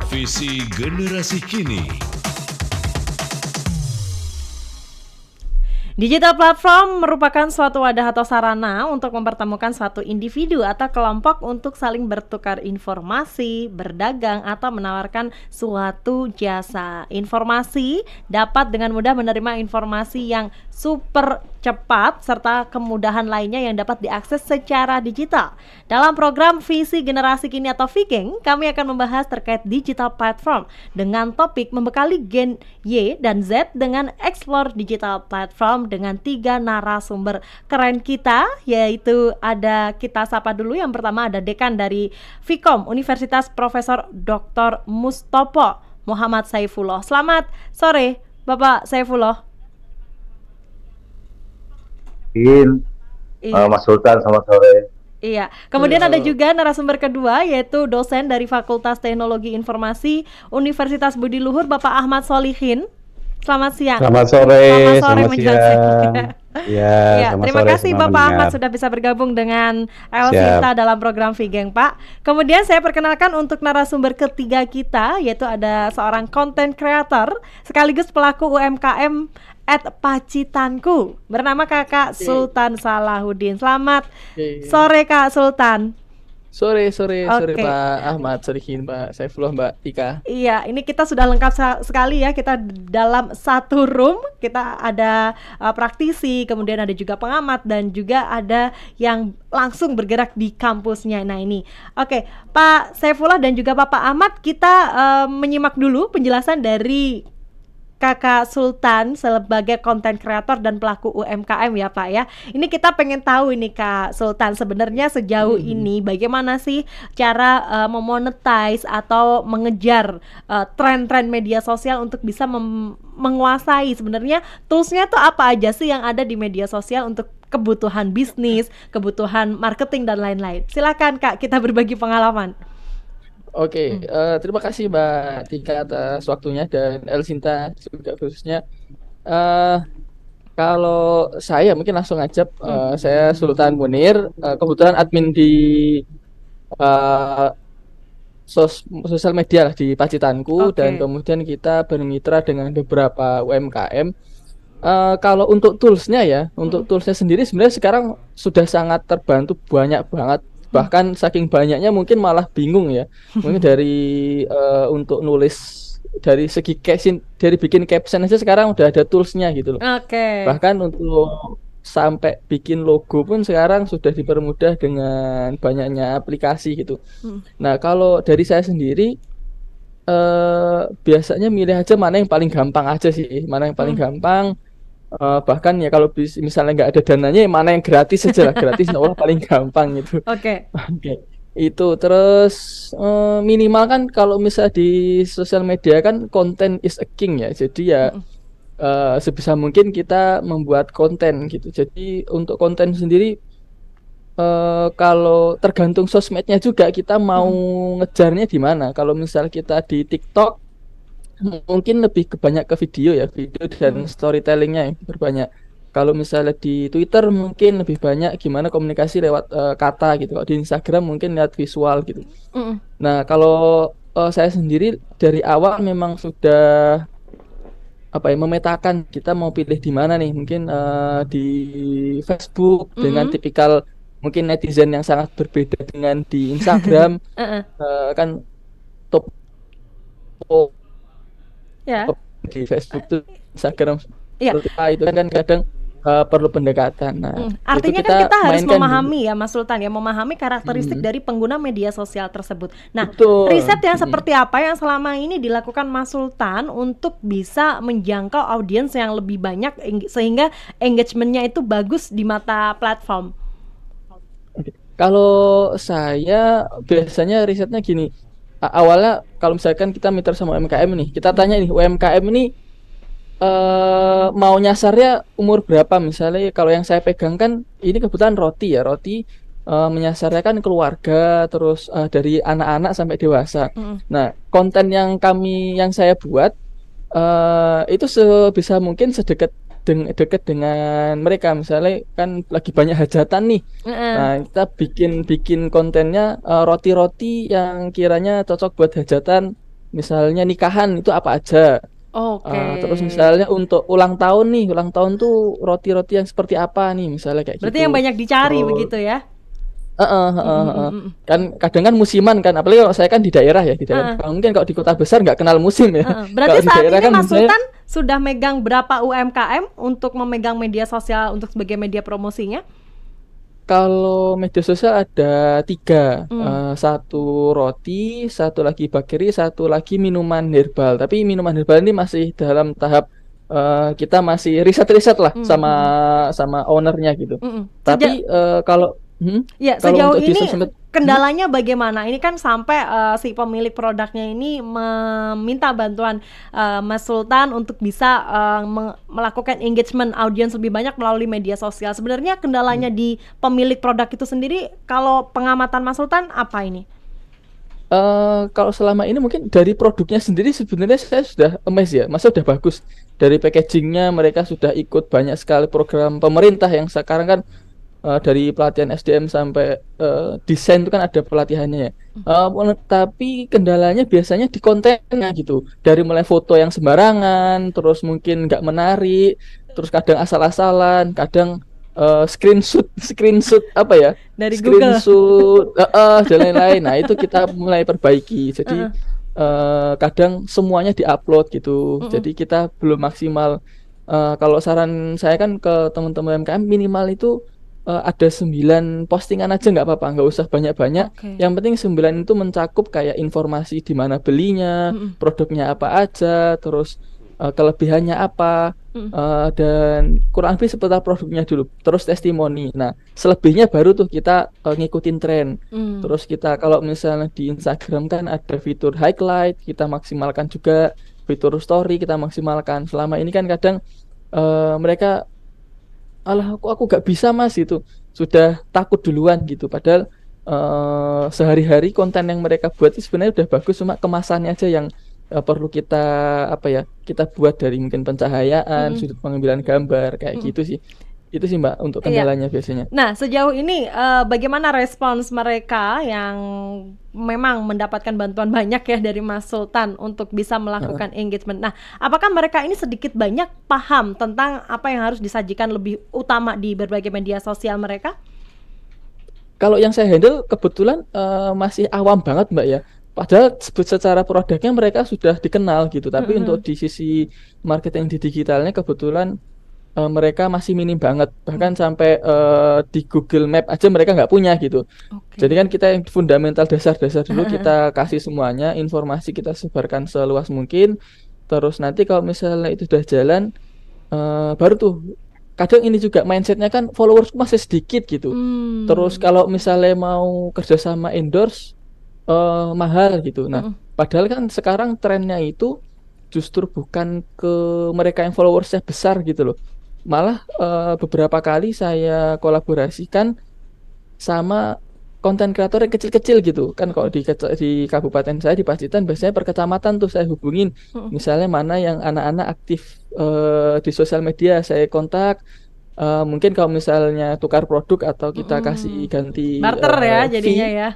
Visi Generasi Kini. Digital platform merupakan suatu wadah atau sarana untuk mempertemukan suatu individu atau kelompok untuk saling bertukar informasi, berdagang, atau menawarkan suatu jasa. Informasi dapat dengan mudah menerima informasi yang super cepat serta kemudahan lainnya yang dapat diakses secara digital. Dalam program Visi Generasi Kini atau Viking, kami akan membahas terkait digital platform dengan topik membekali Gen Y dan Z dengan explore digital platform dengan 3 narasumber keren kita, yaitu ada kita sapa dulu. Yang pertama ada Dekan dari Vkom Universitas Profesor Dr. Mustopo Muhammad Saifullah. Selamat sore Bapak Saifullah. Mas Sultan, selamat sore. Iya, kemudian ada juga narasumber kedua yaitu dosen dari Fakultas Teknologi Informasi Universitas Budi Luhur Bapak Ahmad Solihin. Selamat siang. Selamat sore. Selamat siang. Ya, terima kasih Bapak Ahmad sudah bisa bergabung dengan Elsinta dalam program Vigeng, Pak. Kemudian saya perkenalkan untuk narasumber ketiga kita, yaitu ada seorang content creator sekaligus pelaku UMKM @Pacitanku bernama Kakak Sultan Salahuddin. Selamat sore Kak Sultan. Sore Pak Ahmad Solihin, Pak Saifullah, Mbak Ika. Iya, ini kita sudah lengkap sekali ya. Kita dalam satu room, kita ada praktisi, kemudian ada juga pengamat dan juga ada yang langsung bergerak di kampusnya. Nah ini, oke, Pak Saifullah dan juga Bapak Ahmad, kita menyimak dulu penjelasan dari Kakak Sultan sebagai konten kreator dan pelaku UMKM ya Pak ya. Ini kita pengen tahu ini Kak Sultan, sebenarnya sejauh ini bagaimana sih cara memonetize atau mengejar tren-tren media sosial untuk bisa menguasai sebenarnya toolsnya tuh apa aja sih yang ada di media sosial untuk kebutuhan bisnis, kebutuhan marketing dan lain-lain. Silakan Kak, kita berbagi pengalaman. Oke, terima kasih Mbak Tika atas waktunya dan Elsinta juga khususnya. Kalau saya mungkin langsung aja, saya Sultan Munir, kebetulan admin di sosial media lah di Pacitanku, dan kemudian kita bermitra dengan beberapa UMKM. Kalau untuk toolsnya ya, untuk toolsnya sendiri sebenarnya sekarang sudah sangat terbantu banyak banget. Bahkan saking banyaknya mungkin malah bingung ya. Mungkin dari untuk nulis dari segi caption, dari bikin caption aja sekarang udah ada toolsnya gitu loh. Bahkan untuk sampai bikin logo pun sekarang sudah dipermudah dengan banyaknya aplikasi gitu. Nah kalau dari saya sendiri biasanya milih aja mana yang paling gampang aja sih, mana yang paling gampang. Bahkan ya kalau misalnya nggak ada dananya, mana yang gratis aja lah, gratis Allah paling gampang gitu. Oke. Itu terus minimal kan kalau misalnya di sosial media kan konten is a king ya, jadi ya sebisa mungkin kita membuat konten gitu. Jadi untuk konten sendiri kalau tergantung sosmednya juga kita mau ngejarnya di mana. Kalau misal kita di TikTok mungkin lebih banyak ke video ya, video dan storytellingnya yang berbanyak. Kalau misalnya di Twitter mungkin lebih banyak gimana komunikasi lewat kata gitu. Kalau di Instagram mungkin lewat visual gitu. Nah kalau saya sendiri dari awal memang sudah memetakan kita mau pilih di mana nih. Mungkin di Facebook dengan tipikal mungkin netizen yang sangat berbeda dengan di Instagram. Kan top di Facebook tuh, Instagram itu kan kadang perlu pendekatan. Nah, artinya kan kita harus memahami ya Mas Sultan ya, memahami karakteristik dari pengguna media sosial tersebut. Nah, riset yang seperti apa yang selama ini dilakukan Mas Sultan untuk bisa menjangkau audiens yang lebih banyak sehingga engagementnya itu bagus di mata platform? Kalau saya biasanya risetnya gini. Awalnya kalau misalkan kita mitra sama UMKM nih, kita tanya nih UMKM ini mau nyasarnya umur berapa. Misalnya kalau yang saya pegang kan ini kebetulan roti menyasarnya kan keluarga, terus dari anak-anak sampai dewasa. Nah konten yang saya buat itu sebisa mungkin dekat dengan mereka. Misalnya kan lagi banyak hajatan nih, nah kita bikin kontennya roti-roti yang kiranya cocok buat hajatan misalnya nikahan itu apa aja. Oke. Terus misalnya untuk ulang tahun nih, ulang tahun tuh roti-roti yang seperti apa nih, misalnya kayak Berarti gitu. yang banyak dicari Terus, begitu ya? kan kadang kan musiman kan, apalagi kalau saya kan di daerah ya, di daerah. Mungkin kalau di kota besar nggak kenal musim ya. Berarti Kalau di saat daerah ini kan Mas misalnya, Sultan sudah megang berapa UMKM untuk memegang media sosial untuk sebagai media promosinya? kalau media sosial ada 3, Hmm. satu roti, satu lagi bakery, satu lagi minuman herbal. Tapi minuman herbal ini masih dalam tahap kita masih riset-riset lah sama sama ownernya gitu. Tapi kalau Ya, kalau sejauh untuk di ini sosmed, kendalanya bagaimana? Ini kan sampai si pemilik produknya ini meminta bantuan Mas Sultan untuk bisa melakukan engagement audiens lebih banyak melalui media sosial. Sebenarnya kendalanya di pemilik produk itu sendiri, kalau pengamatan Mas Sultan apa ini? kalau selama ini mungkin dari produknya sendiri sebenarnya saya sudah amazed ya, masa sudah bagus. Dari packagingnya mereka sudah ikut banyak sekali program pemerintah yang sekarang kan dari pelatihan SDM sampai desain itu kan ada pelatihannya ya. Tapi kendalanya biasanya di kontennya gitu. Dari mulai foto yang sembarangan, terus mungkin nggak menarik, terus kadang asal-asalan, kadang screenshot apa ya? Dari Google. Screenshot, dan lain-lain. Nah itu kita mulai perbaiki. Jadi kadang semuanya diupload gitu. Jadi kita belum maksimal. Kalau saran saya kan ke teman-teman UMKM minimal itu ada 9 postingan aja nggak apa-apa, nggak usah banyak-banyak. Yang penting 9 itu mencakup kayak informasi di mana belinya, produknya apa aja, terus kelebihannya apa, dan kurang lebih seputar produknya dulu, terus testimoni. Nah, selebihnya baru tuh kita ngikutin tren. Terus kita kalau misalnya di Instagram kan ada fitur highlight, kita maksimalkan juga, fitur story kita maksimalkan. Selama ini kan kadang mereka alah aku gak bisa mas itu sudah takut duluan gitu, padahal sehari-hari konten yang mereka buat itu sebenarnya udah bagus, cuma kemasannya aja yang perlu kita kita buat dari mungkin pencahayaan, sudut pengambilan gambar kayak gitu sih. Itu sih Mbak untuk kendalanya biasanya. Nah, sejauh ini bagaimana respons mereka yang memang mendapatkan bantuan banyak ya dari Mas Sultan untuk bisa melakukan engagement. Nah, apakah mereka ini sedikit banyak paham tentang apa yang harus disajikan lebih utama di berbagai media sosial mereka? Kalau yang saya handle kebetulan masih awam banget Mbak ya. Padahal secara produknya mereka sudah dikenal gitu. Tapi untuk di sisi marketing di digitalnya kebetulan mereka masih minim banget, bahkan sampai di Google Map aja mereka nggak punya gitu. Jadi kan kita yang fundamental dasar-dasar dulu kita kasih semuanya, informasi kita sebarkan seluas mungkin. Terus nanti kalau misalnya itu sudah jalan, baru tuh kadang ini juga mindsetnya kan followers masih sedikit gitu. Terus kalau misalnya mau kerjasama endorse mahal gitu. Nah, padahal kan sekarang trennya itu justru bukan ke mereka yang followersnya besar gitu loh. Malah beberapa kali saya kolaborasikan sama konten kreator yang kecil-kecil gitu kan. Kalau di kabupaten saya di Pacitan biasanya per kecamatan tuh saya hubungin, misalnya mana yang anak-anak aktif di sosial media, saya kontak. Mungkin kalau misalnya tukar produk atau kita kasih ganti barter ya jadinya ya.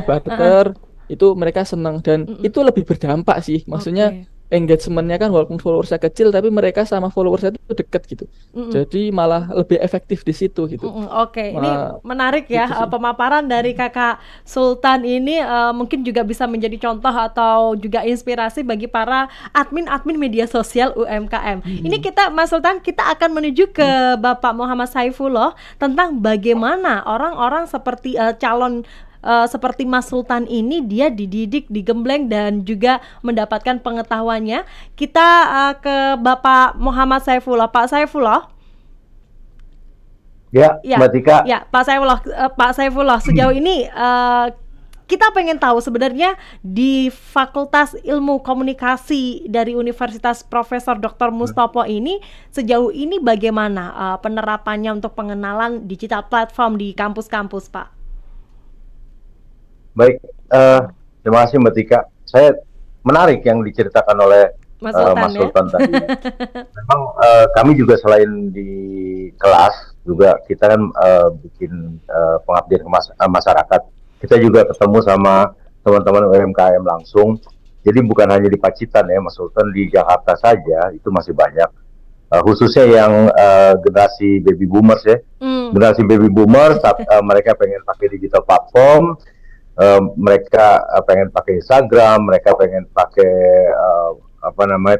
Barter itu mereka senang dan itu lebih berdampak sih. Maksudnya engagementnya kan walaupun followersnya kecil tapi mereka sama followersnya itu deket gitu. Jadi malah lebih efektif di situ gitu. Ini menarik ya gitu pemaparan dari Kakak Sultan ini mungkin juga bisa menjadi contoh atau juga inspirasi bagi para admin media sosial UMKM. Ini Mas Sultan, kita akan menuju ke Bapak Muhammad Saifullah tentang bagaimana orang-orang seperti calon seperti Mas Sultan ini dia dididik, digembleng dan juga mendapatkan pengetahuannya. Kita ke Bapak Muhammad Saifullah. Pak Saifullah. Ya, Mbak Tika. Ya, Pak Saifullah, sejauh ini kita pengen tahu sebenarnya di Fakultas Ilmu Komunikasi dari Universitas Profesor Dr. Mustopo ini sejauh ini bagaimana penerapannya untuk pengenalan digital platform di kampus-kampus, Pak? Baik, terima kasih Mbak Tika. Saya menarik yang diceritakan oleh Mas Sultan tadi. Memang kami juga selain di kelas juga kita kan bikin pengabdian ke masyarakat. Kita juga ketemu sama teman-teman UMKM langsung. Jadi bukan hanya di Pacitan ya, Mas Sultan, di Jakarta saja itu masih banyak. Khususnya yang generasi baby boomers ya. Generasi baby boomers mereka pengen pakai digital platform, mereka pengen pakai Instagram, mereka pengen pakai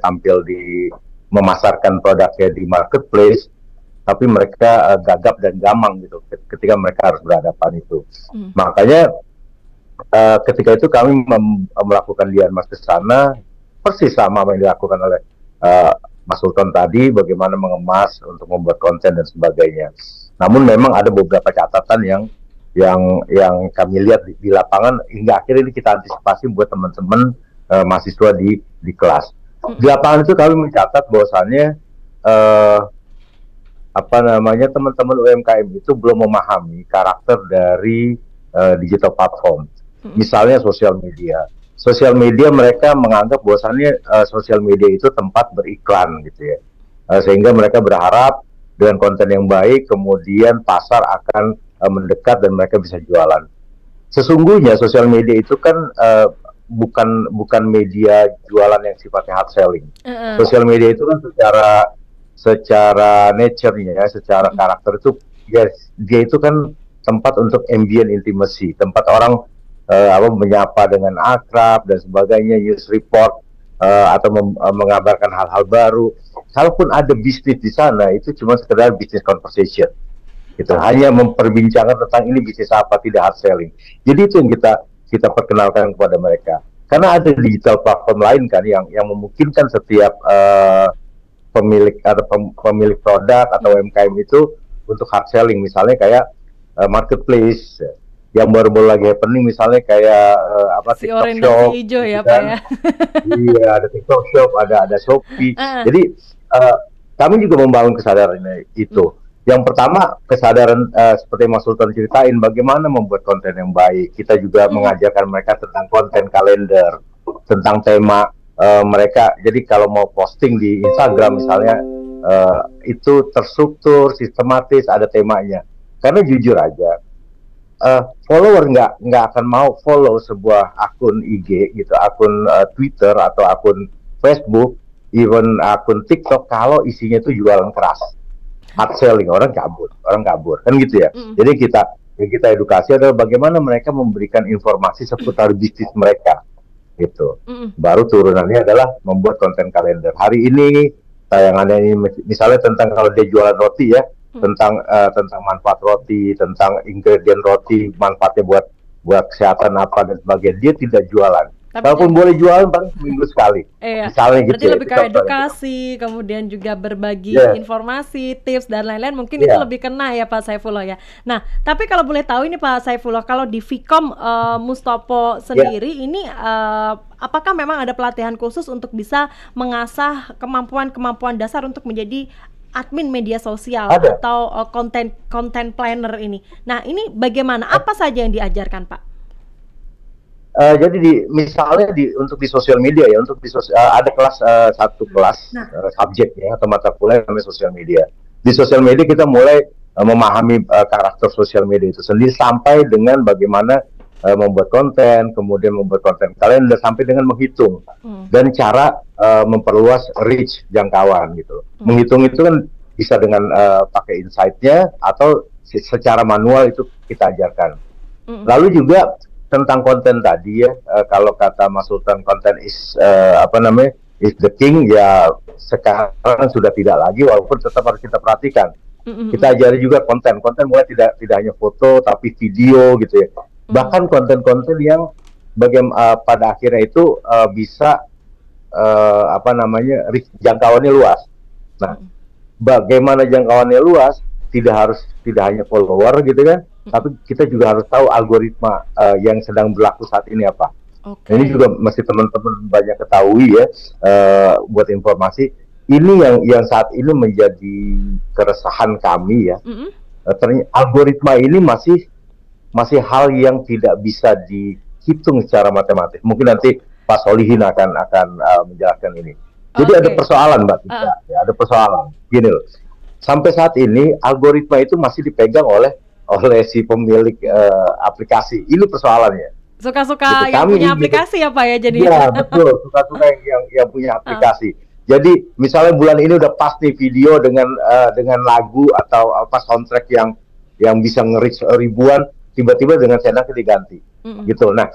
tampil di memasarkan produknya di marketplace, tapi mereka gagap dan gamang gitu ketika mereka harus berhadapan itu. Makanya ketika itu kami melakukan Dianmas ke sana persis sama apa yang dilakukan oleh Mas Sultan tadi, bagaimana mengemas untuk membuat konten dan sebagainya. Namun memang ada beberapa catatan yang kami lihat di lapangan hingga akhirnya ini kita antisipasi buat teman-teman mahasiswa di kelas. Di lapangan itu kami mencatat bahwasannya teman-teman UMKM itu belum memahami karakter dari digital platform. Misalnya sosial media. Sosial media mereka menganggap bahwasannya sosial media itu tempat beriklan gitu ya. Sehingga mereka berharap dengan konten yang baik kemudian pasar akan mendekat dan mereka bisa jualan. Sesungguhnya sosial media itu kan bukan media jualan yang sifatnya hard selling. Sosial media itu kan secara nature-nya, secara karakter itu dia itu kan tempat untuk ambient intimacy, tempat orang menyapa dengan akrab dan sebagainya, news report atau mengabarkan hal-hal baru. Kalaupun ada bisnis di sana, itu cuma sekedar business conversation. Gitu. Hanya memperbincangkan tentang ini bisnis apa, tidak hard selling. Jadi itu yang kita perkenalkan kepada mereka. Karena ada digital platform lain kan yang memungkinkan setiap pemilik produk atau UMKM itu untuk hard selling, misalnya kayak marketplace yang baru-baru lagi happening, misalnya kayak si TikTok Shop hijau ya kan? Pak ya. Iya, ada TikTok Shop, ada Shopee. Jadi kami juga membangun kesadaran itu. Yang pertama kesadaran seperti Mas Sultan ceritain, bagaimana membuat konten yang baik. Kita juga mengajarkan mereka tentang konten kalender, tentang tema mereka. Jadi kalau mau posting di Instagram misalnya itu terstruktur, sistematis, ada temanya. Karena jujur aja, follower nggak akan mau follow sebuah akun IG gitu, akun Twitter atau akun Facebook, even akun TikTok kalau isinya itu jualan keras, hard selling, orang kabur kan gitu ya. Jadi kita edukasi adalah bagaimana mereka memberikan informasi seputar bisnis mereka gitu. Baru turunannya adalah membuat konten kalender. Hari ini tayangannya ini misalnya tentang kalau dia jualan roti ya, tentang manfaat roti, tentang ingredient roti, manfaatnya buat kesehatan apa dan sebagainya. Dia tidak jualan. Walaupun boleh jualan paling seminggu sekali. Misalnya gitu. Berarti lebih ke edukasi, kemudian juga berbagi informasi, tips dan lain-lain. Mungkin itu lebih kena ya Pak Saifullah ya. Nah, tapi kalau boleh tahu ini Pak Saifullah, kalau di Vkom Mustopo sendiri ini apakah memang ada pelatihan khusus untuk bisa mengasah kemampuan dasar untuk menjadi admin media sosial atau content planner ini? Nah, ini bagaimana? Apa saja yang diajarkan Pak? Jadi misalnya untuk di sosial media ya, ada kelas satu kelas subjeknya atau mata kuliah namanya sosial media. Di sosial media kita mulai memahami karakter sosial media itu sendiri sampai dengan bagaimana membuat konten, kemudian membuat konten kalender sampai dengan menghitung dan cara memperluas reach jangkauan gitu. Menghitung itu kan bisa dengan pakai insight-nya atau secara manual itu kita ajarkan. Lalu juga tentang konten tadi ya, kalau kata Mas Sultan konten is the king ya, sekarang sudah tidak lagi, walaupun tetap harus kita perhatikan. Kita ajari juga konten mulai tidak hanya foto tapi video gitu ya. Bahkan konten-konten yang pada akhirnya itu bisa jangkauannya luas. Nah, bagaimana jangkauannya luas? Tidak hanya follower gitu kan, tapi kita juga harus tahu algoritma yang sedang berlaku saat ini apa. Ini juga mesti teman-teman banyak ketahui ya, buat informasi. Ini yang saat ini menjadi keresahan kami ya. Algoritma ini masih hal yang tidak bisa dihitung secara matematis. Mungkin nanti Pak Solihin akan menjelaskan ini. Jadi ada persoalan Mbak Tika, ya, ada persoalan. Gini loh. Sampai saat ini algoritma itu masih dipegang oleh si pemilik aplikasi. Ini persoalannya. Suka-suka Gitu. yang Kami punya gitu. aplikasi ya Pak ya jadi. Iya betul, suka-suka yang punya aplikasi. Jadi misalnya bulan ini udah pas nih video dengan lagu atau apa soundtrack yang bisa nge-reach ribuan, tiba-tiba dengan seenaknya diganti, gitu. Nah,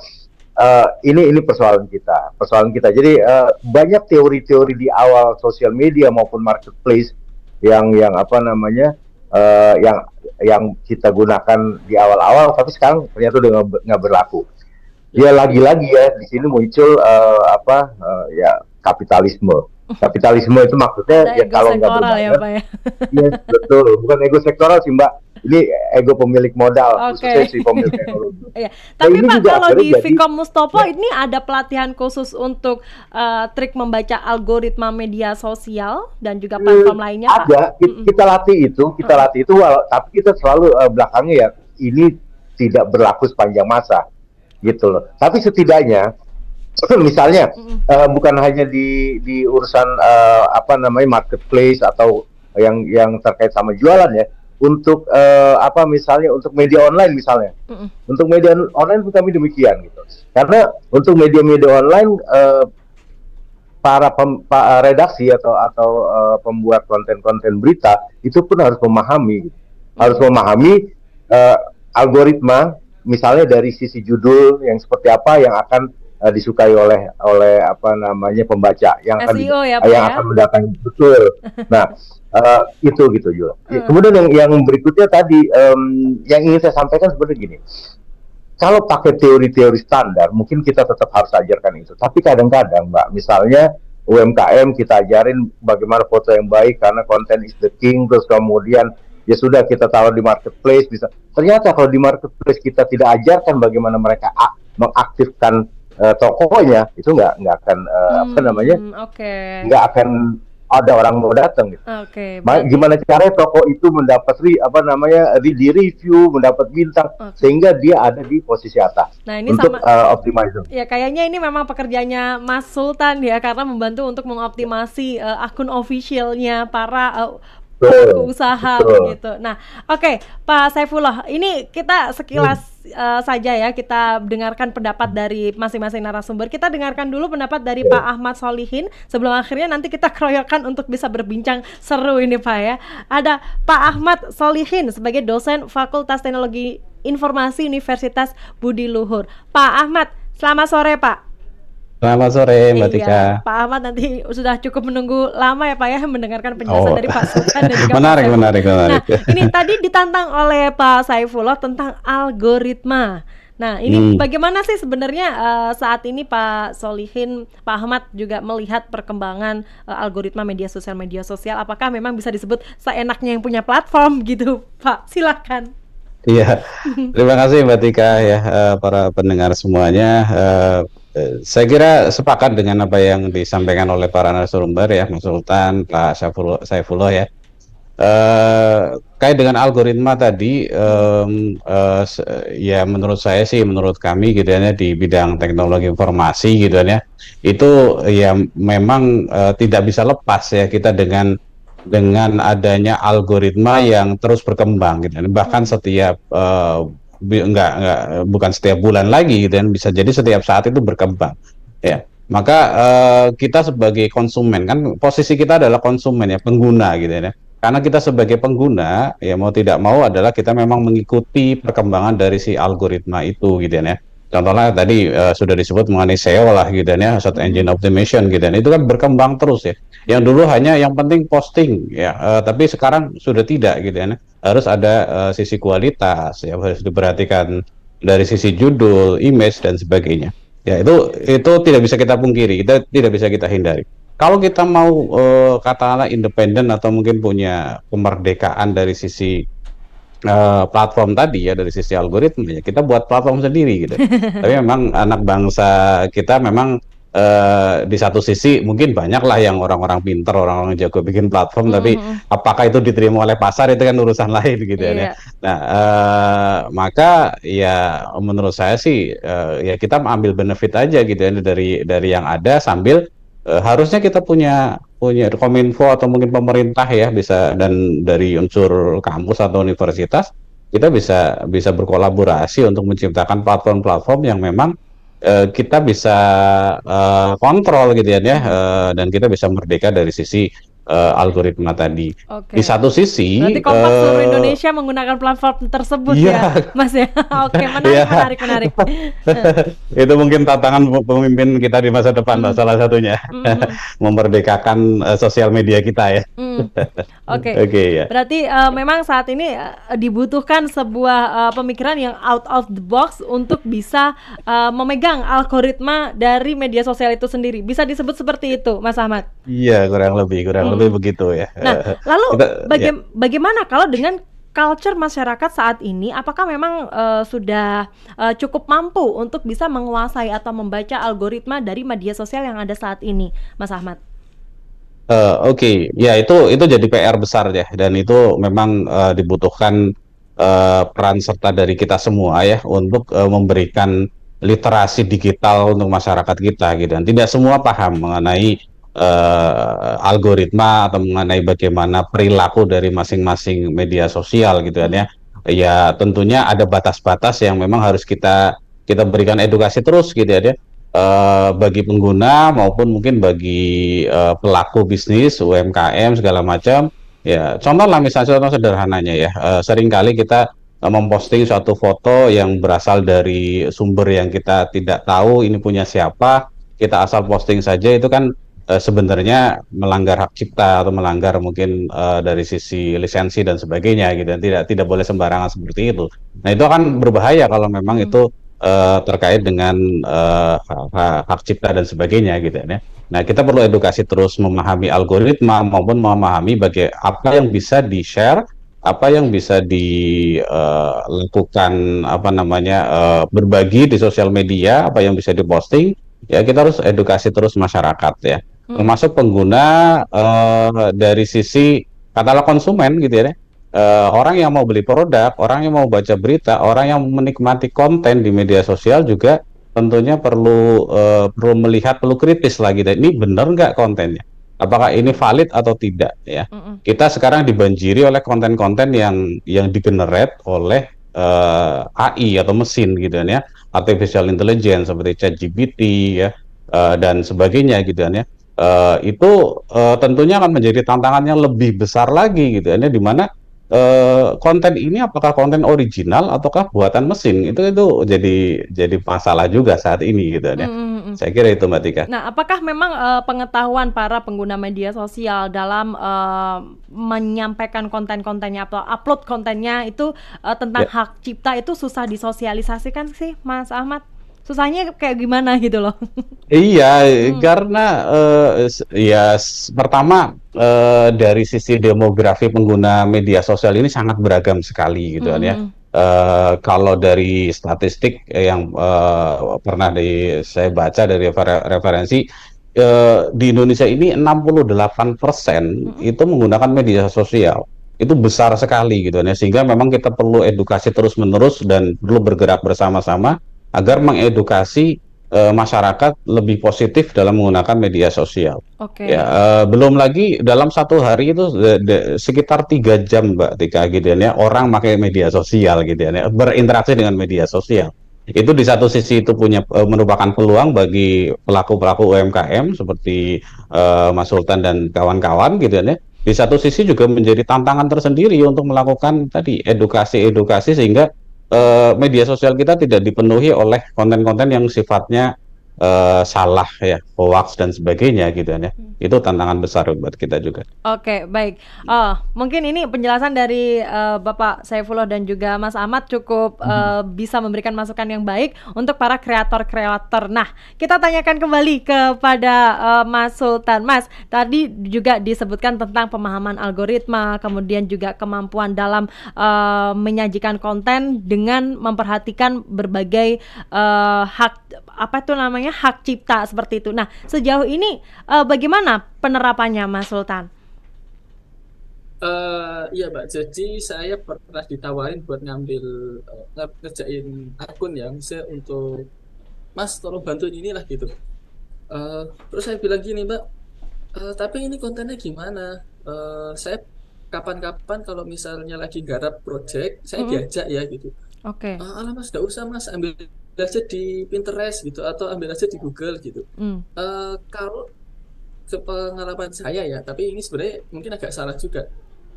ini persoalan kita. Jadi banyak teori-teori di awal sosial media maupun marketplace yang apa namanya yang kita gunakan di awal-awal, tapi sekarang ternyata udah nggak berlaku. Ya lagi-lagi ya di sini muncul ya kapitalisme. Kapitalisme itu maksudnya Ada ya ego kalau nggak sektoral berbayar, ya Pak ya. iya betul, bukan ego sektoral sih Mbak, ini ego pemilik modal, khususnya si pemilik teknologi. Iya. Tapi ini Pak juga kalau akhirnya di jadi- Vkom Mustopo ini ada pelatihan khusus untuk trik membaca algoritma media sosial dan juga platform lainnya Pak? Ada, kita latih itu, tapi kita selalu belakangnya ya ini tidak berlaku sepanjang masa, gitu loh. Tapi setidaknya, misalnya bukan hanya di urusan marketplace atau yang terkait sama jualan ya, untuk misalnya untuk media online misalnya, untuk media online pun kami demikian gitu. Karena untuk media-media online para redaksi atau pembuat konten-konten berita itu pun harus memahami algoritma, misalnya dari sisi judul yang seperti apa yang akan disukai oleh pembaca yang akan SEO ya, Pak, yang ya? akan mendatangi, betul. Nah, itu gitu juga. Kemudian yang berikutnya tadi yang ingin saya sampaikan sebenarnya gini. Kalau pakai teori-teori standar, mungkin kita tetap harus ajarkan itu. Tapi kadang-kadang, Mbak, misalnya UMKM kita ajarin bagaimana foto yang baik karena konten is the king, terus kemudian ya sudah kita taruh di marketplace bisa. Ternyata kalau di marketplace kita tidak ajarkan bagaimana mereka mengaktifkan tokonya, itu nggak akan nggak akan ada orang mau datang gitu. Gimana caranya toko itu mendapat di review, mendapat bintang sehingga dia ada di posisi atas. Nah, ini untuk sama optimizer. Ya kayaknya ini memang pekerjaannya Mas Sultan ya, karena membantu untuk mengoptimasi akun officialnya para pelaku usaha begitu. Nah, oke, Pak Saifullah, ini kita sekilas saja ya, kita dengarkan pendapat dari masing-masing narasumber. Kita dengarkan dulu pendapat dari Pak Ahmad Solihin sebelum akhirnya nanti kita keroyokan untuk bisa berbincang seru ini Pak ya. Ada Pak Ahmad Solihin sebagai dosen Fakultas Teknologi Informasi Universitas Budi Luhur. Pak Ahmad, selamat sore Pak. Selamat sore Mbak Tika. Pak Ahmad nanti sudah cukup menunggu lama ya Pak ya mendengarkan penjelasan dari Pak Sultan dan juga menarik. Nah, ini tadi ditantang oleh Pak Saifullah tentang algoritma. Nah, ini bagaimana sih sebenarnya saat ini Pak Solihin, Pak Ahmad juga melihat perkembangan algoritma media sosial? Apakah memang bisa disebut seenaknya yang punya platform gitu, Pak? Silakan. Iya, terima kasih Mbak Tika ya, para pendengar semuanya. Saya kira sepakat dengan apa yang disampaikan oleh para narasumber ya, Mas Sultan, Pak Saifullah ya. Kait dengan algoritma tadi, ya menurut saya sih, menurut kami gitu ya, di bidang teknologi informasi gitu ya, itu ya memang tidak bisa lepas ya kita dengan adanya algoritma yang terus berkembang gitu. Bahkan setiap bukan setiap bulan lagi gitu kan, bisa jadi setiap saat itu berkembang ya. Maka kita sebagai konsumen, kan posisi kita adalah konsumen ya, pengguna gitu ya. Karena kita sebagai pengguna ya mau tidak mau adalah kita memang mengikuti perkembangan dari si algoritma itu gitu ya. Contohnya tadi sudah disebut mengenai SEO lah gitu ya, search engine optimization gitu ya. Itu kan berkembang terus ya. Yang dulu hanya yang penting posting ya, tapi sekarang sudah tidak gitu ya. Harus ada sisi kualitas ya, harus diperhatikan dari sisi judul, image dan sebagainya. Ya itu tidak bisa kita pungkiri, kita tidak bisa kita hindari. Kalau kita mau katakanlah independen atau mungkin punya kemerdekaan dari sisi platform tadi ya, dari sisi algoritma ya, kita buat platform sendiri gitu. Tapi memang anak bangsa kita memang di satu sisi mungkin banyak lah yang orang-orang pintar, orang-orang jago bikin platform, tapi apakah itu diterima oleh pasar itu kan urusan lain gitu ya. Nah, maka ya menurut saya sih ya kita ambil benefit aja gitu ya dari yang ada, sambil harusnya kita punya Kominfo atau mungkin pemerintah ya bisa, dan dari unsur kampus atau universitas kita bisa berkolaborasi untuk menciptakan platform-platform yang memang kita bisa kontrol gitu ya, dan kita bisa merdeka dari sisi algoritma tadi. Oke. Di satu sisi, Berarti kompak seluruh Indonesia menggunakan platform tersebut iya, ya, Mas ya. Oke, iya. menarik. Itu mungkin tantangan pemimpin kita di masa depan, Mbak, salah satunya memerdekakan sosial media kita ya. Oke. Oke, ya. Berarti memang saat ini dibutuhkan sebuah pemikiran yang out of the box untuk bisa memegang algoritma dari media sosial itu sendiri. Bisa disebut seperti itu, Mas Ahmad? Iya, kurang lebih begitu ya. Nah, lalu Ya. bagaimana kalau dengan culture masyarakat saat ini? Apakah memang sudah cukup mampu untuk bisa menguasai atau membaca algoritma dari media sosial yang ada saat ini, Mas Ahmad? Oke, ya itu jadi PR besar ya, dan itu memang dibutuhkan peran serta dari kita semua ya untuk memberikan literasi digital untuk masyarakat kita gitu. Dan tidak semua paham mengenai algoritma atau mengenai bagaimana perilaku dari masing-masing media sosial gitu kan ya. Ya tentunya ada batas-batas yang memang harus kita berikan edukasi terus gitu ya. Bagi pengguna maupun mungkin bagi pelaku bisnis UMKM segala macam ya, contoh lah, misalnya contoh sederhananya ya, seringkali kita memposting suatu foto yang berasal dari sumber yang kita tidak tahu ini punya siapa, kita asal posting saja, itu kan sebenarnya melanggar hak cipta atau melanggar mungkin dari sisi lisensi dan sebagainya gitu, dan tidak boleh sembarangan seperti itu. Nah, itu akan berbahaya kalau memang itu terkait dengan hak cipta dan sebagainya gitu ya. Nah, kita perlu edukasi terus memahami algoritma maupun memahami apa yang bisa di-share, apa yang bisa dilakukan berbagi di sosial media, apa yang bisa diposting. Ya, kita harus edukasi terus masyarakat ya. Termasuk pengguna dari sisi katakanlah konsumen gitu ya. Orang yang mau beli produk, orang yang mau baca berita, orang yang menikmati konten di media sosial juga tentunya perlu melihat, perlu kritis lagi. Ini benar nggak kontennya? Apakah ini valid atau tidak? Ya, kita sekarang dibanjiri oleh konten-konten yang digenerate oleh AI atau mesin gitu ya, artificial intelligence seperti ChatGPT ya, dan sebagainya gitu ya. Itu tentunya akan menjadi tantangannya lebih besar lagi gitu ya, di mana konten ini apakah konten original ataukah buatan mesin, itu jadi masalah juga saat ini gitu ya. Saya kira itu, Mbak Tika. Nah, apakah memang pengetahuan para pengguna media sosial dalam menyampaikan konten-kontennya atau upload kontennya itu tentang hak cipta itu susah disosialisasikan sih, Mas Ahmad? Susahnya kayak gimana gitu loh? Iya, karena pertama dari sisi demografi pengguna media sosial ini sangat beragam sekali gitu kan ya. Kalau dari statistik yang pernah saya baca dari referensi, di Indonesia ini 68% itu menggunakan media sosial. Itu besar sekali gitu ya, sehingga memang kita perlu edukasi terus-menerus dan perlu bergerak bersama-sama agar mengedukasi masyarakat lebih positif dalam menggunakan media sosial. Ya, belum lagi dalam satu hari itu sekitar 3 jam, Mbak Tika, gitu ya, orang pakai media sosial gitu ya, berinteraksi dengan media sosial. Itu di satu sisi itu merupakan peluang bagi pelaku-pelaku UMKM seperti Mas Sultan dan kawan-kawan gitu ya. Di satu sisi juga menjadi tantangan tersendiri untuk melakukan tadi edukasi sehingga media sosial kita tidak dipenuhi oleh konten-konten yang sifatnya salah ya, hoax dan sebagainya gitu ya. Itu tantangan besar buat kita juga. Oke, baik. Mungkin ini penjelasan dari Bapak Saifullah dan juga Mas Ahmad cukup bisa memberikan masukan yang baik untuk para kreator-kreator. Nah, kita tanyakan kembali kepada Mas Sultan. Mas, tadi juga disebutkan tentang pemahaman algoritma, kemudian juga kemampuan dalam menyajikan konten dengan memperhatikan berbagai hak cipta seperti itu. Nah, sejauh ini bagaimana penerapannya, Mas Sultan? Iya, Mbak. Jadi saya pernah ditawarin buat ngerjain akun ya, misalnya untuk Mas tolong bantuin inilah gitu. Terus saya bilang gini, Mbak, tapi ini kontennya gimana? Saya kapan-kapan kalau misalnya lagi garap project, saya diajak ya gitu. Oke. Alah mas, nggak usah mas, ambil aja di Pinterest gitu atau ambil aja di Google gitu. Kalau sepengalaman saya ya, tapi ini sebenarnya mungkin agak salah juga.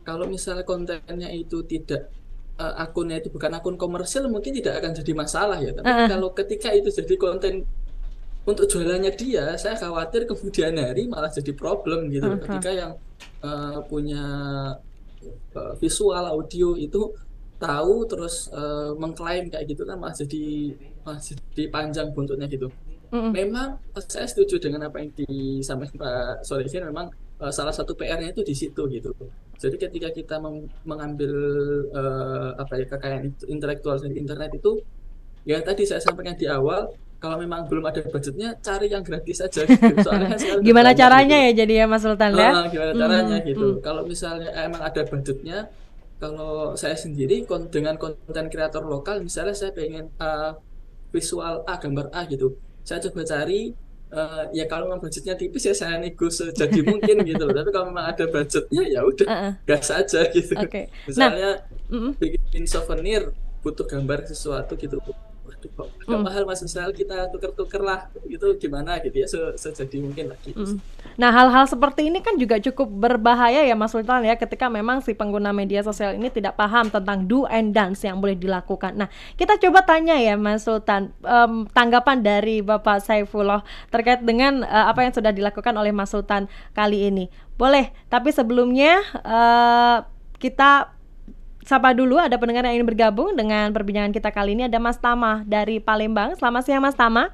Kalau misalnya kontennya itu tidak akunnya itu bukan akun komersil, mungkin tidak akan jadi masalah ya. Tapi kalau ketika itu jadi konten untuk jualannya dia, saya khawatir kemudian hari malah jadi problem gitu. Ketika yang punya visual audio itu tahu terus mengklaim kayak gitu kan masih jadi panjang buntutnya gitu. Memang saya setuju dengan apa yang disampaikan Pak Solihin, memang salah satu PR-nya itu di situ gitu. Jadi ketika kita mengambil kekayaan intelektual dari internet itu, ya tadi saya sampaikan di awal, kalau memang belum ada budgetnya, cari yang gratis aja gitu. Soalnya gimana caranya gitu. Ya jadi ya Mas Sultan ya? Gimana caranya gitu. Kalau misalnya emang ada budgetnya, kalau saya sendiri dengan konten kreator lokal, misalnya saya pengen visual A, gambar A gitu, saya coba cari, ya kalau memang budgetnya tipis ya saya nego sejadi mungkin gitu loh. Tapi kalau memang ada budgetnya ya udah gas aja gitu. Misalnya bikin souvenir butuh gambar sesuatu gitu, waduh kok agak mahal mas, misalnya kita tuker-tuker lah gitu, gimana gitu ya, sejadi mungkin lah gitu. Nah hal-hal seperti ini kan juga cukup berbahaya ya Mas Sultan ya, ketika memang si pengguna media sosial ini tidak paham tentang do and don'ts yang boleh dilakukan. Nah kita coba tanya ya Mas Sultan, tanggapan dari Bapak Saifullah terkait dengan apa yang sudah dilakukan oleh Mas Sultan kali ini. Boleh, tapi sebelumnya kita sapa dulu, ada pendengar yang ingin bergabung dengan perbincangan kita kali ini. Ada Mas Tama dari Palembang. Selamat siang Mas Tama.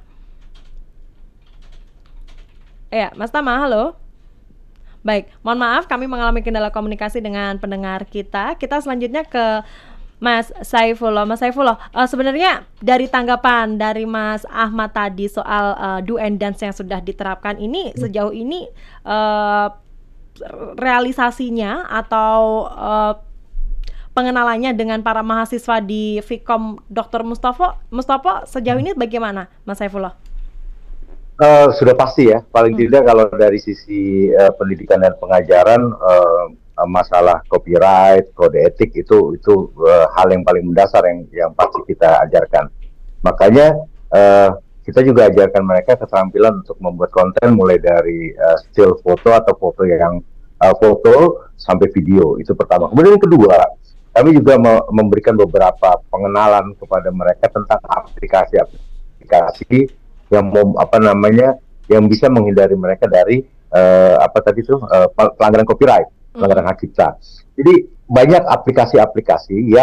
Ya, Mas Tama, halo. Baik, mohon maaf kami mengalami kendala komunikasi dengan pendengar kita. Kita selanjutnya ke Mas Saifullah. Mas Saifullah, sebenarnya dari tanggapan dari Mas Ahmad tadi soal do and don'ts yang sudah diterapkan ini, sejauh ini realisasinya atau pengenalannya dengan para mahasiswa di Vkom Dr. Mustopo sejauh ini bagaimana, Mas Saifullah? Sudah pasti ya, paling tidak kalau dari sisi pendidikan dan pengajaran, masalah copyright, kode etik itu hal yang paling mendasar yang pasti kita ajarkan. Makanya kita juga ajarkan mereka keterampilan untuk membuat konten, mulai dari still foto atau foto yang foto sampai video, itu pertama. Kemudian yang kedua, kami juga memberikan beberapa pengenalan kepada mereka tentang aplikasi-aplikasi yang bisa menghindari mereka dari pelanggaran copyright, pelanggaran hak cipta. Jadi banyak aplikasi-aplikasi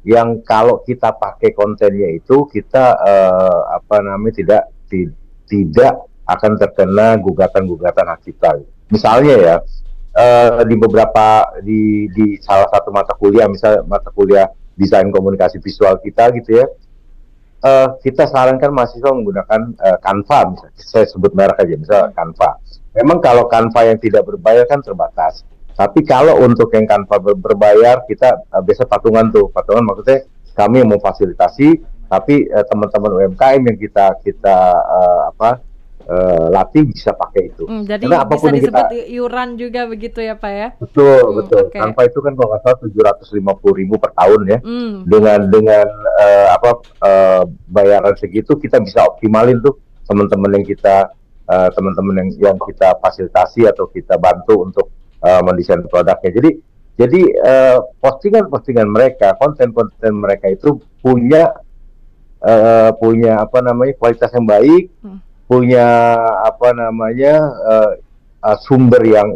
yang kalau kita pakai kontennya itu kita tidak akan terkena gugatan hak cipta. Misalnya ya, di salah satu mata kuliah, misalnya mata kuliah desain komunikasi visual kita gitu ya, kita sarankan mahasiswa menggunakan Canva, misalnya saya sebut merek aja, misalnya Canva. Memang kalau Canva yang tidak berbayar kan terbatas, tapi kalau untuk yang Canva berbayar kita biasa patungan maksudnya kami yang memfasilitasi, tapi teman-teman UMKM yang kita latih bisa pakai itu. Jadi bisa disebut iuran juga begitu ya Pak ya? Betul. Okay. Tanpa itu kan kalau nggak salah 750.000 per tahun ya. Dengan bayaran segitu kita bisa optimalin tuh teman-teman yang kita fasilitasi atau kita bantu untuk mendesain produknya. Jadi postingan mereka, konten-konten mereka itu punya kualitas yang baik. Punya sumber yang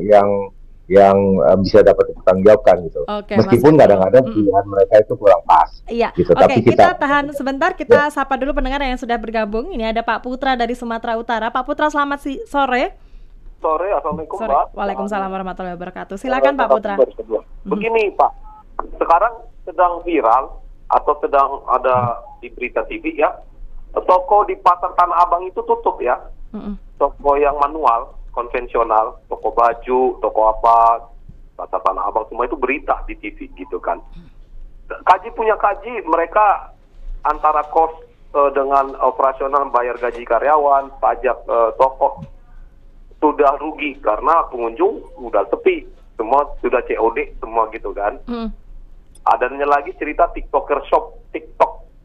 bisa dapat dipertanggungjawabkan gitu. Meskipun kadang-kadang pilihan mereka itu kurang pas. Iya. Gitu. Tapi kita tahan sebentar, kita sapa dulu pendengar yang sudah bergabung. Ini ada Pak Putra dari Sumatera Utara. Pak Putra, selamat sore. Sore, assalamualaikum Pak. Waalaikumsalam warahmatullahi wabarakatuh. Silakan Pak Putra. Begini Pak, sekarang sedang viral atau sedang ada di berita TV ya. Toko di Pasar Tanah Abang itu tutup ya. Toko yang manual, konvensional, toko baju, toko apa, Pasar Tanah Abang, semua itu berita di TV gitu kan. Kaji mereka antara kos dengan operasional bayar gaji karyawan, pajak toko sudah rugi karena pengunjung udah sepi. semua sudah COD semua gitu kan. Adanya lagi cerita TikTok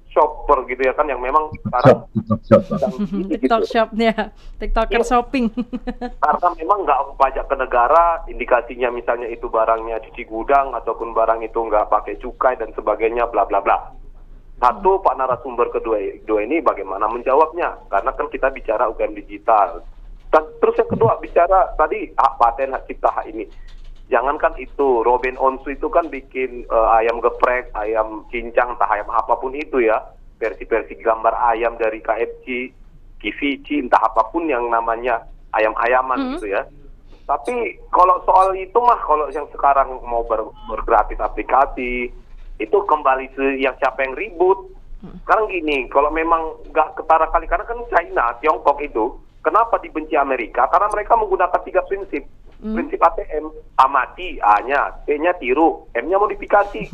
shopper gitu ya kan, yang memang sekarang TikTok shopnya, TikToker shopping. Karena memang nggak pajak ke negara, indikasinya misalnya itu barangnya cuci gudang ataupun barang itu nggak pakai cukai dan sebagainya, bla bla bla. Satu, Pak narasumber kedua ini bagaimana menjawabnya? Karena kan kita bicara UKM digital. Dan terus yang kedua bicara tadi hak paten, hak cipta hak ini. Jangankan itu, Robin Onsu itu kan bikin ayam geprek, ayam cincang, entah ayam apapun itu ya. Versi-versi gambar ayam dari KFC, KFC, entah apapun yang namanya ayam-ayaman gitu ya. Tapi kalau soal itu mah, kalau yang sekarang mau bergratis aplikasi, itu kembali yang siapa yang ribut. Sekarang gini, kalau memang nggak ketara kali, karena kan China, Tiongkok itu, kenapa dibenci Amerika? Karena mereka menggunakan 3 prinsip. Prinsip ATM, amati A-nya, T-nya tiru, M-nya modifikasi.